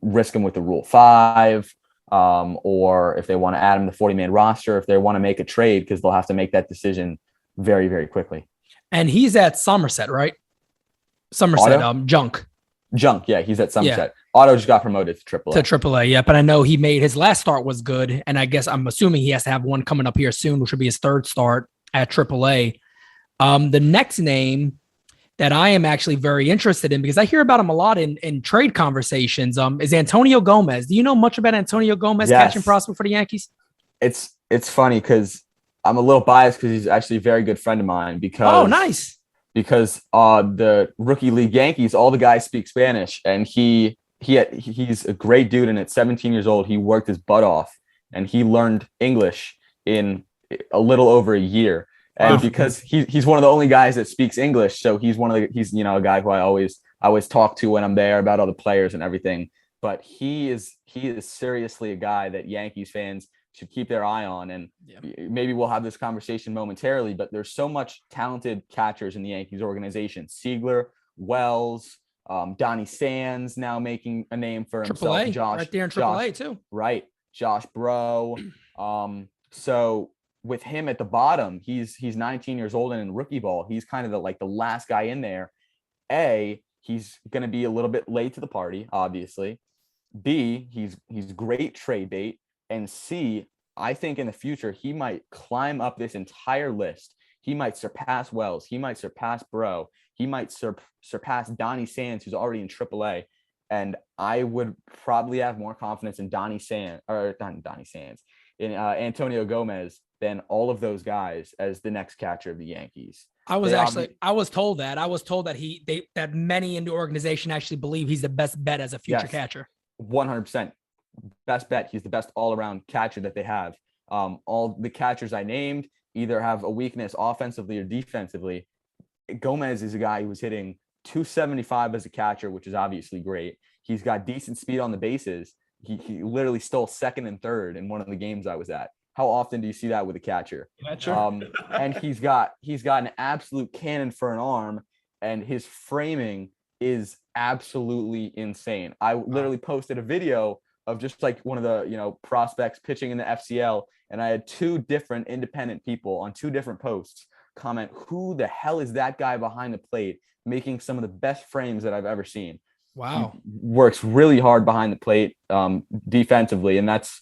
risk him with the Rule 5 or if they want to add him to the 40-man roster, if they want to make a trade, because they'll have to make that decision very, very quickly. And he's at Somerset, right? Somerset, Junk, yeah, he's at Somerset. Yeah. Otto just got promoted to AAA. To AAA, yeah. But I know he made his last start was good, and I'm assuming he has to have one coming up here soon, which will be his third start at AAA. The next name that I am actually very interested in, because I hear about him a lot in trade conversations, is Antonio Gomez. Do you know much about Antonio Gomez, catching prospect for the Yankees? It's funny because I'm a little biased because he's actually a very good friend of mine. Nice. Because the rookie league Yankees, all the guys speak Spanish, and he's a great dude. And at 17 years old, he worked his butt off, and he learned English in a little over a year. And because he's one of the only guys that speaks English, so he's a guy who I always talk to when I'm there about all the players and everything. But he is seriously a guy that Yankees fans should keep their eye on. And maybe we'll have this conversation momentarily, but there's so much talented catchers in the Yankees organization. Siegler, Wells, Donnie Sands now making a name for himself. AAA, Josh, right there in AAA too. Right. Josh Bro. So with him at the bottom, he's 19 years old, and in rookie ball, he's kind of the last guy in there. A, he's going to be a little bit late to the party, obviously. B, he's great trade bait. And C, I think in the future, he might climb up this entire list. He might surpass Wells. He might surpass Bro. He might surpass Donnie Sands, who's already in AAA. And I would probably have more confidence in in Antonio Gomez than all of those guys as the next catcher of the Yankees. I was told that many in the organization actually believe he's the best bet as a future catcher. 100%. Best bet. He's the best all-around catcher that they have. All the catchers I named either have a weakness offensively or defensively. Gomez is a guy who was hitting 275 as a catcher, which is obviously great. He's got decent speed on the bases. He literally stole second and third in one of the games I was at. How often do you see that with a catcher? And he's got an absolute cannon for an arm, and his framing is absolutely insane. I literally posted a video of just like one of the prospects pitching in the FCL, and I had two different independent people on two different posts comment, who the hell is that guy behind the plate making some of the best frames that I've ever seen. Wow. He works really hard behind the plate defensively, and that's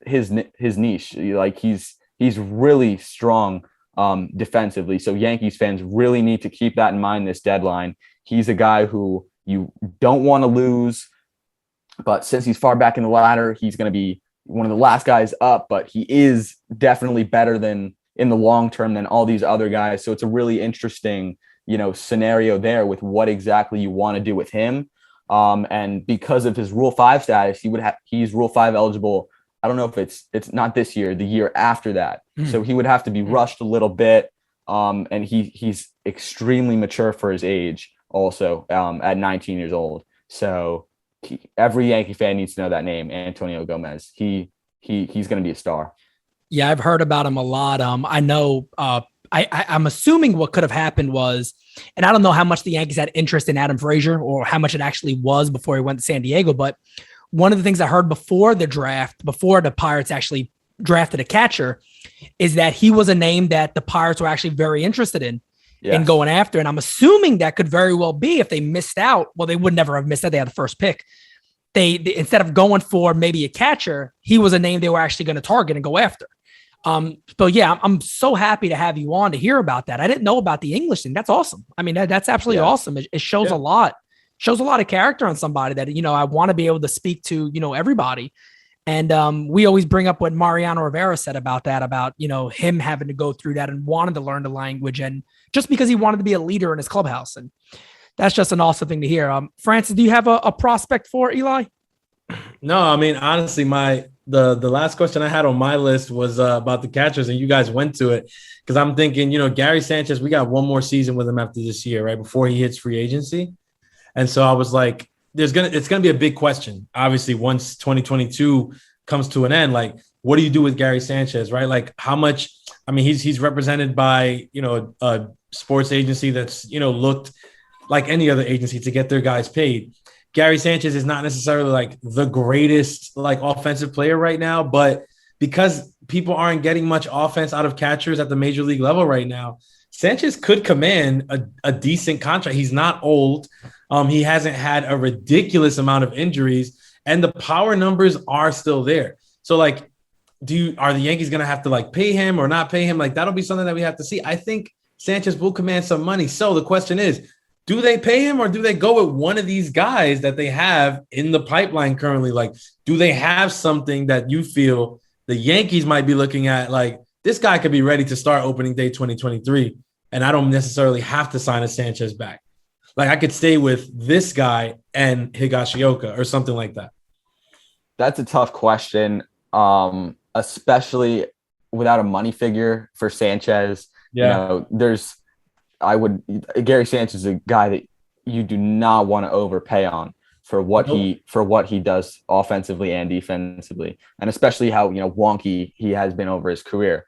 his niche. Like he's really strong defensively. So Yankees fans really need to keep that in mind this deadline. He's a guy who you don't want to lose, but since he's far back in the ladder, he's going to be one of the last guys up, but he is definitely better than in the long term than all these other guys. So it's a really interesting, scenario there with what exactly you want to do with him. And because of his Rule 5 status, he's Rule 5 eligible. I don't know if it's not this year, the year after that. So he would have to be rushed a little bit. And he's extremely mature for his age also, at 19 years old. So every Yankee fan needs to know that name, Antonio Gomez. He's going to be a star. Yeah, I've heard about him a lot. I know. I'm assuming what could have happened was, and I don't know how much the Yankees had interest in Adam Frazier or how much it actually was before he went to San Diego. But one of the things I heard before the draft, before the Pirates actually drafted a catcher, is that he was a name that the Pirates were actually very interested in going after. And I'm assuming that could very well be if they missed out. Well, they would never have missed out. They had the first pick. They instead of going for maybe a catcher, he was a name they were actually going to target and go after. So yeah, I'm so happy to have you on to hear about that. I didn't know about the English thing. That's awesome. I mean, that's absolutely awesome. It shows a lot shows a lot of character on somebody that, I want to be able to speak to, everybody. And we always bring up what Mariano Rivera said about that, about, him having to go through that and wanting to learn the language, and just because he wanted to be a leader in his clubhouse. And that's just an awesome thing to hear. Francis, do you have a prospect for Eli? No, I mean, honestly, the last question I had on my list was about the catchers, and you guys went to it because I'm thinking, Gary Sanchez, we got one more season with him after this year, right, before he hits free agency. And so I was like, it's gonna be a big question, obviously, once 2022 comes to an end. Like, what do you do with Gary Sanchez, right? Like, how much? I mean, he's represented by a sports agency that's looked like any other agency to get their guys paid. Gary Sanchez is not necessarily like the greatest like offensive player right now, but because people aren't getting much offense out of catchers at the major league level right now, Sanchez could command a decent contract. He's not old. He hasn't had a ridiculous amount of injuries, and the power numbers are still there. So like, are the Yankees going to have to like pay him or not pay him? Like, that'll be something that we have to see. I think Sanchez will command some money. So the question is, do they pay him or do they go with one of these guys that they have in the pipeline currently? Like, do they have something that you feel the Yankees might be looking at? Like, this guy could be ready to start opening day 2023, and I don't necessarily have to sign a Sanchez back. Like, I could stay with this guy and Higashioka or something like that. That's a tough question, especially without a money figure for Sanchez. Yeah. Gary Sanchez is a guy that you do not want to overpay on for what he does offensively and defensively, and especially how wonky he has been over his career.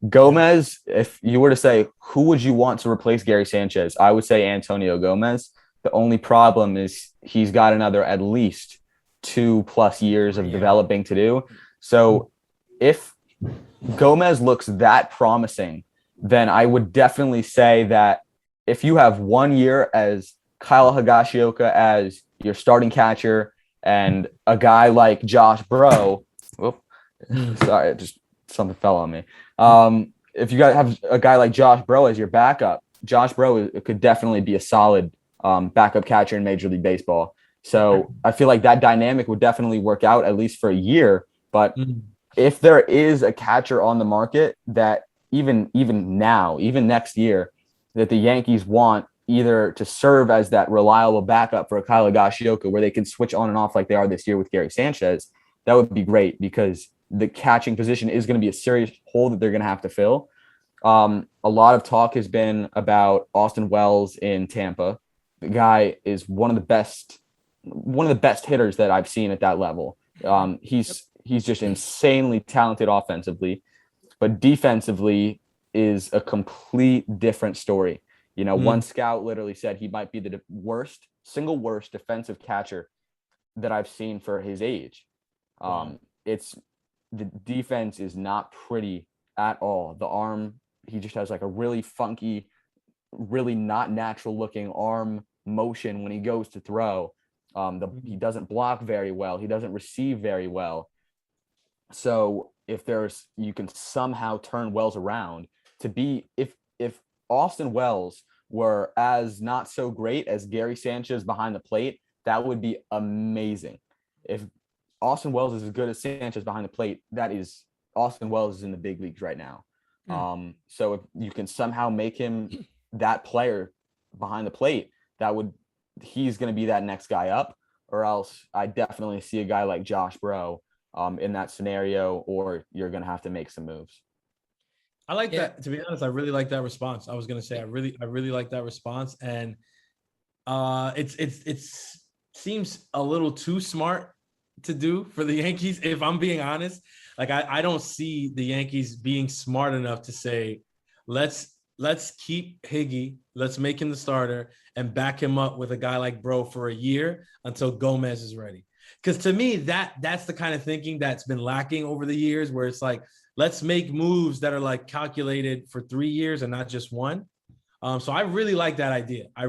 Gomez, if you were to say who would you want to replace Gary Sanchez, I would say Antonio Gomez. The only problem is he's got another at least 2+ years of developing to do. So if Gomez looks that promising, then I would definitely say that if you have 1 year as Kyle Higashioka as your starting catcher and a guy like Josh Bro, sorry, just something fell on me. If you guys have a guy like Josh Bro as your backup, Josh Bro could definitely be a solid backup catcher in Major League Baseball. So I feel like that dynamic would definitely work out at least for a year. But if there is a catcher on the market that even now, even next year, that the Yankees want either to serve as that reliable backup for a Kyle Higashioka where they can switch on and off like they are this year with Gary Sanchez, that would be great because the catching position is going to be a serious hole that they're going to have to fill. A lot of talk has been about Austin Wells in Tampa. The guy is one of the best hitters that I've seen at that level. He's just insanely talented offensively, but defensively is a complete different story. One scout literally said he might be the single worst defensive catcher that I've seen for his age. The defense is not pretty at all. The arm, he just has like a really funky, really not natural looking arm motion when he goes to throw. He doesn't block very well. He doesn't receive very well. So if you can somehow turn Wells around to be, if Austin Wells were as not so great as Gary Sanchez behind the plate, that would be amazing. If Austin Wells is as good as Sanchez behind the plate, Austin Wells is in the big leagues right now. So if you can somehow make him that player behind the plate, he's going to be that next guy up, or else I definitely see a guy like Josh Bro in that scenario, or you're going to have to make some moves. I like that. To be honest, I really like that response. I was going to say, I really like that response. And it seems a little too smart to do for the Yankees. If I'm being honest, like I don't see the Yankees being smart enough to say, let's keep Higgy, let's make him the starter and back him up with a guy like Bro for a year until Gomez is ready. Because to me, that's the kind of thinking that's been lacking over the years, where it's like, let's make moves that are like calculated for 3 years and not just one. So I really like that idea. I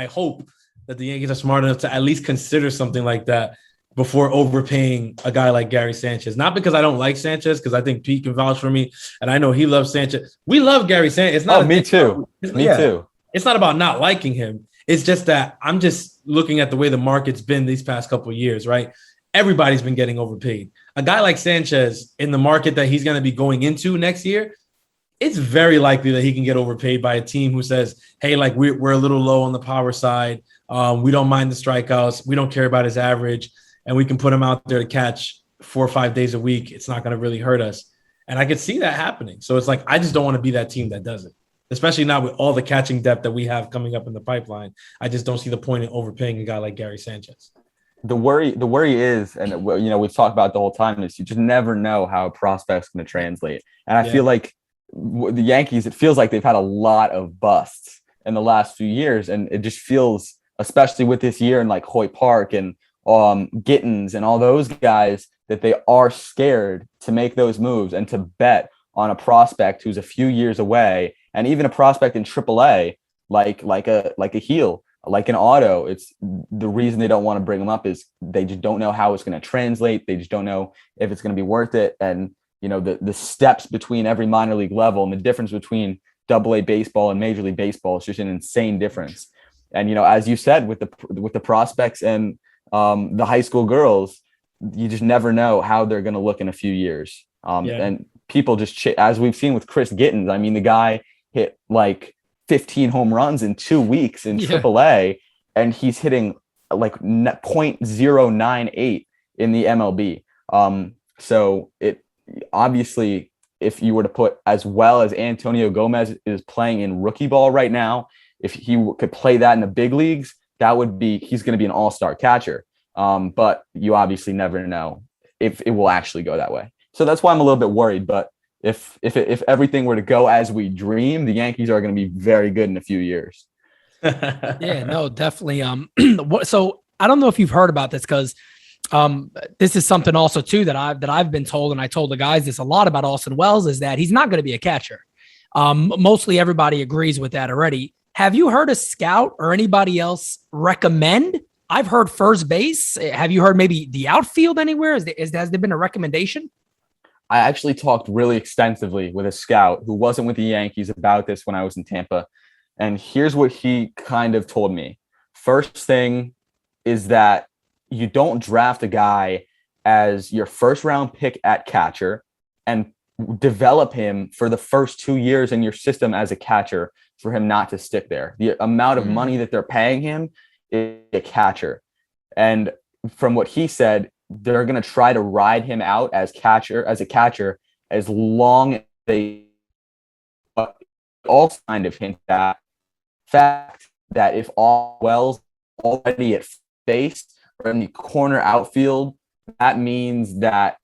hope that the Yankees are smart enough to at least consider something like that before overpaying a guy like Gary Sanchez. Not because I don't like Sanchez, because I think Pete can vouch for me, and I know he loves Sanchez. We love Gary Sanchez. It's not me too. Me too. It's not about not liking him. It's just that I'm just looking at the way the market's been these past couple of years, right? Everybody's been getting overpaid. A guy like Sanchez in the market that he's going to be going into next year, it's very likely that he can get overpaid by a team who says, hey, like we're a little low on the power side. We don't mind the strikeouts. We don't care about his average. And we can put him out there to catch 4 or 5 days a week. It's not going to really hurt us. And I could see that happening. So it's like, I just don't want to be that team that does it, especially not with all the catching depth that we have coming up in the pipeline. I just don't see the point in overpaying a guy like Gary Sanchez. The worry is, and we've talked about the whole time, is you just never know how a prospect's going to translate. And I feel like the Yankees, it feels like they've had a lot of busts in the last few years. And it just feels, especially with this year and like Hoyt Park and Gittins and all those guys, that they are scared to make those moves and to bet on a prospect who's a few years away, and even a prospect in AAA, like a heel, like an Otto. It's the reason they don't want to bring him up is they just don't know how it's going to translate. They just don't know if it's going to be worth it. And the steps between every minor league level and the difference between AA baseball and Major League Baseball is just an insane difference. And as you said, with the prospects and the high school girls, you just never know how they're going to look in a few years. And people just, as we've seen with Chris Gittins, I mean, the guy hit like 15 home runs in 2 weeks in AAA, and he's hitting like .098 in the MLB. So it obviously, if you were to put as well as Antonio Gomez is playing in rookie ball right now, if he could play that in the big leagues, he's going to be an all-star catcher. But you obviously never know if it will actually go that way. So that's why I'm a little bit worried. But if everything were to go as we dream, the Yankees are going to be very good in a few years. Yeah, no, definitely. So I don't know if you've heard about this, because this is something also too that I've been told, and I told the guys this a lot about Austin Wells, is that he's not going to be a catcher. Mostly everybody agrees with that already. Have you heard a scout or anybody else recommend? I've heard first base. Have you heard maybe the outfield anywhere? Has there been a recommendation? I actually talked really extensively with a scout who wasn't with the Yankees about this when I was in Tampa. And here's what he kind of told me. First thing is that you don't draft a guy as your first round pick at catcher and develop him for the first 2 years in your system as a catcher for him not to stick there. The amount of money that they're paying him is a catcher. And from what he said, they're going to try to ride him out as a catcher as long as they all kind of hint that fact that if all Wells already at base or in the corner outfield, that means that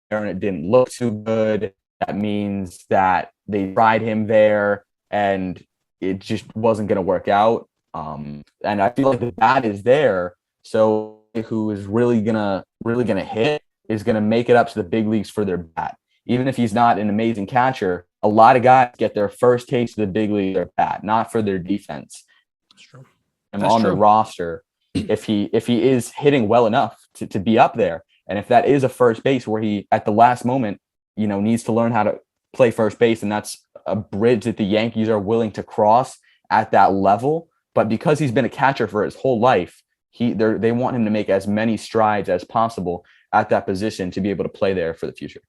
it didn't look too good. That means that they tried him there and it just wasn't going to work out. And I feel like the bat is there. So who is really gonna hit is gonna make it up to the big leagues for their bat. Even if he's not an amazing catcher, a lot of guys get their first taste of the big league their bat, not for their defense. That's true. And on the roster, if he is hitting well enough to be up there, and if that is a first base where he at the last moment, needs to learn how to play first base, and that's a bridge that the Yankees are willing to cross at that level. But because he's been a catcher for his whole life, they want him to make as many strides as possible at that position to be able to play there for the future.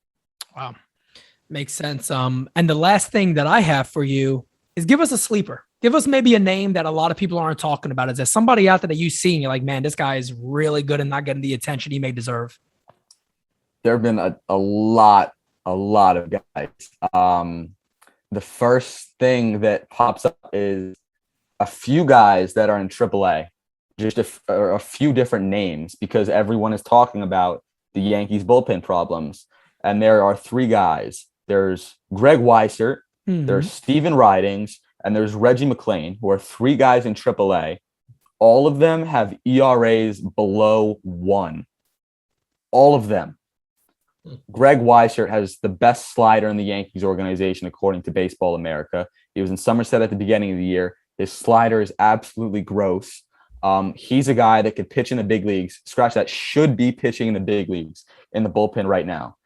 Wow. Makes sense. And the last thing that I have for you is give us a sleeper. Give us maybe a name that a lot of people aren't talking about. Is there somebody out there that you see and you're like, man, this guy is really good and not getting the attention he may deserve? There have been a lot of guys. The first thing that pops up is a few guys that are in AAA. Just a few different names, because everyone is talking about the Yankees bullpen problems. And there are 3 guys. There's Greg Weissert, there's Steven Ridings, and there's Reggie Mclean, who are 3 guys in AAA. All of them have ERAs below 1. All of them. Greg Weissert has the best slider in the Yankees organization, according to Baseball America. He was in Somerset at the beginning of the year. His slider is absolutely gross. He's a guy that could pitch in the big leagues. Scratch that, should be pitching in the big leagues in the bullpen right now.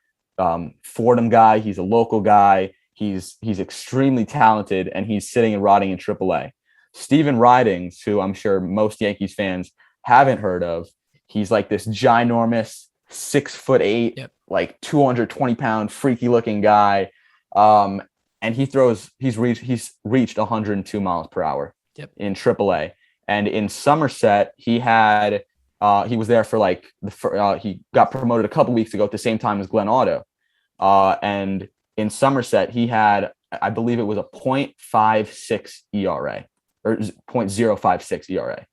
Fordham guy. He's a local guy. He's extremely talented, and he's sitting and rotting in AAA. Steven Ridings, who I'm sure most Yankees fans haven't heard of. He's like this ginormous 6'8", Yep. like 220-pound freaky looking guy. And he's reached 102 miles per hour in AAA. And in Somerset, he was there for like he got promoted a couple weeks ago at the same time as Glenn Otto. And in Somerset, he had, I believe it was a .56 ERA or .056 ERA.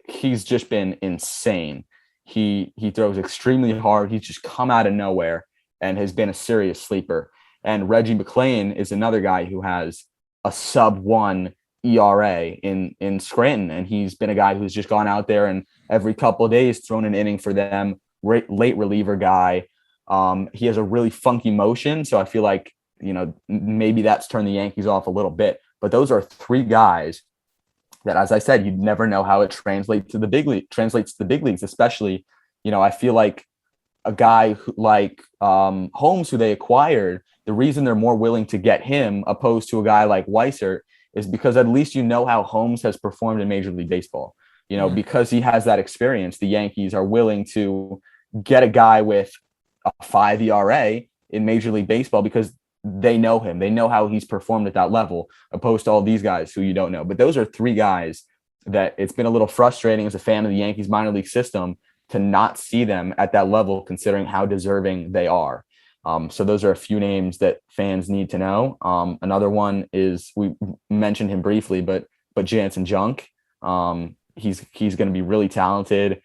He's just been insane. He throws extremely hard. He's just come out of nowhere and has been a serious sleeper. And Reggie Mclean is another guy who has a sub-1 ERA in Scranton, and he's been a guy who's just gone out there and every couple of days thrown an inning for them. Late reliever guy. He has a really funky motion, so I feel like maybe that's turned the Yankees off a little bit. But those are three guys that, as I said, you'd never know how it translates to the big leagues. Especially, I feel like a guy like Holmes, who they acquired, the reason they're more willing to get him opposed to a guy like Weissert is because at least how Holmes has performed in Major League Baseball. Because he has that experience, the Yankees are willing to get a guy with a 5 ERA in Major League Baseball because they know him. They know how he's performed at that level, opposed to all these guys who you don't know. But those are three guys that it's been a little frustrating as a fan of the Yankees minor league system to not see them at that level, considering how deserving they are. So those are a few names that fans need to know. Another one is, we mentioned him briefly, but Jansen Junk. He's going to be really talented.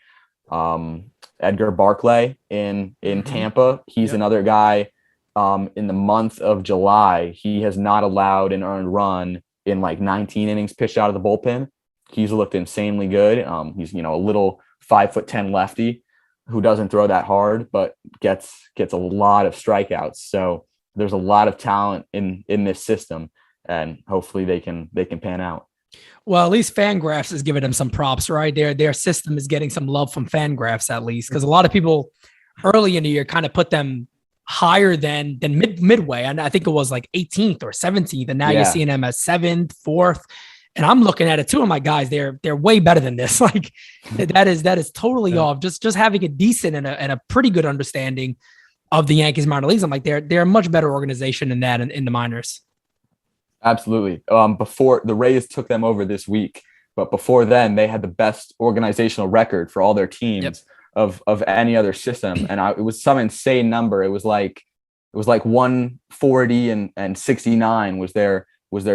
Edgar Barclay in Tampa. He's another guy. In the month of July, he has not allowed an earned run in like 19 innings pitched out of the bullpen. He's looked insanely good. He's a little 5'10" lefty who doesn't throw that hard, but gets a lot of strikeouts. So there's a lot of talent in this system, and hopefully they can pan out. Well, at least Fangraphs is giving them some props, right? Their system is getting some love from Fangraphs, at least, because a lot of people early in the year kind of put them higher than midway, and I think it was like 18th or 17th, and now you're seeing them as 7th, 4th. And I'm looking at it too. I'm like, guys, they're way better than this. Like that is totally off. Just having a decent and a pretty good understanding of the Yankees minor leagues. I'm like, they're a much better organization than that in the minors. Absolutely. Before the Rays took them over this week, but before then they had the best organizational record for all their teams of any other system. And it was some insane number. It was like 140 and 69 was their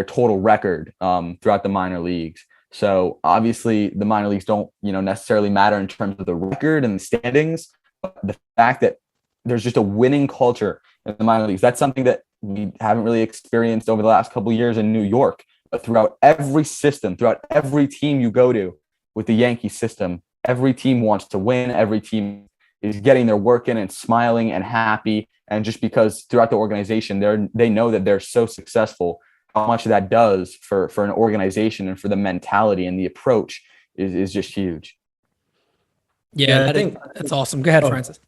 total record throughout the minor leagues. So obviously the minor leagues don't, necessarily matter in terms of the record and the standings, but the fact that there's just a winning culture in the minor leagues. That's something that we haven't really experienced over the last couple of years in New York, but throughout every system, throughout every team you go to with the Yankee system, every team wants to win. Every team is getting their work in and smiling and happy. And just because throughout the organization, they know that they're so successful, how much that does for an organization and for the mentality and the approach is just huge. Yeah, I think that's awesome. Go ahead, Francis.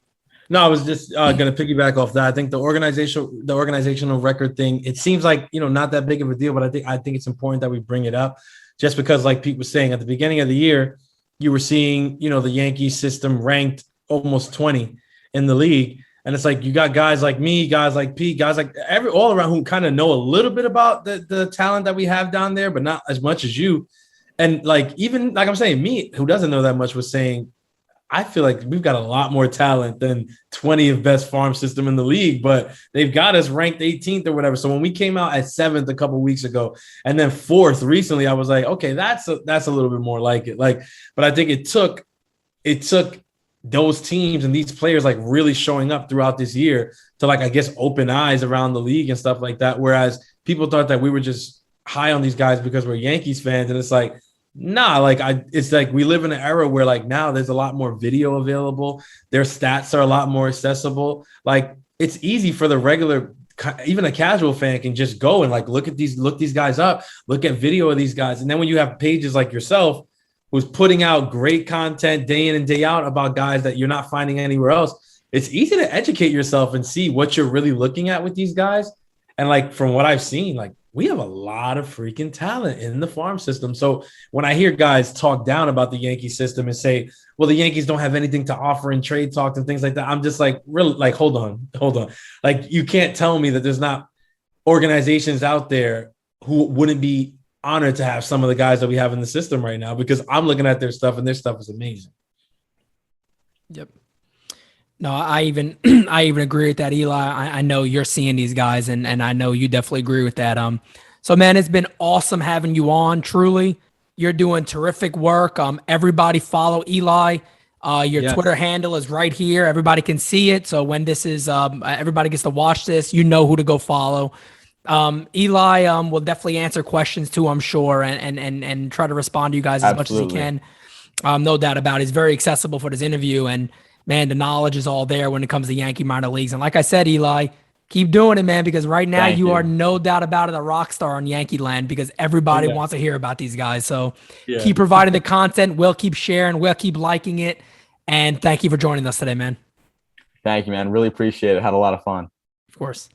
No, I was just going to piggyback off that. I think the organizational record thing, it seems like, not that big of a deal, but I think it's important that we bring it up just because, like Pete was saying, at the beginning of the year, you were seeing, the Yankee system ranked almost 20 in the league. And it's like, you got guys like me, guys like Pete, guys like all around who kind of know a little bit about the talent that we have down there, but not as much as you. And even I'm saying, me, who doesn't know that much, was saying, I feel like we've got a lot more talent than 20th best farm system in the league, but they've got us ranked 18th or whatever. So when we came out at 7th a couple of weeks ago and then 4th recently, I was like, okay, that's a little bit more like it. But I think it took those teams and these players really showing up throughout this year to I guess open eyes around the league and stuff like that. Whereas people thought that we were just high on these guys because we're Yankees fans. And it's like, nah, it's like we live in an era where now there's a lot more video available. Their stats are a lot more accessible. It's easy for the regular, even a casual fan can just go and look these guys up, look at video of these guys. And then when you have pages like yourself, who's putting out great content day in and day out about guys that you're not finding anywhere else, it's easy to educate yourself and see what you're really looking at with these guys. And from what I've seen, we have a lot of freaking talent in the farm system. So when I hear guys talk down about the Yankee system and say, well, the Yankees don't have anything to offer in trade talks and things like that, I'm just like, really, like, hold on. Like, you can't tell me that there's not organizations out there who wouldn't be honored to have some of the guys that we have in the system right now, because I'm looking at their stuff and their stuff is amazing. Yep. No, I even agree with that, Eli. I know you're seeing these guys, and I know you definitely agree with that. So man, it's been awesome having you on. Truly, you're doing terrific work. Everybody follow Eli. Your Twitter handle is right here. Everybody can see it. So when this is, everybody gets to watch this, you know who to go follow. Eli will definitely answer questions too, I'm sure, and try to respond to you guys as much as he can. No doubt about it. He's very accessible for this interview, and man, the knowledge is all there when it comes to Yankee minor leagues. And like I said, Eli, keep doing it, man, because right now you are no doubt about it, a rock star on Yankee land, because everybody wants to hear about these guys. So keep providing the content. We'll keep sharing. We'll keep liking it. And thank you for joining us today, man. Thank you, man. Really appreciate it. Had a lot of fun. Of course.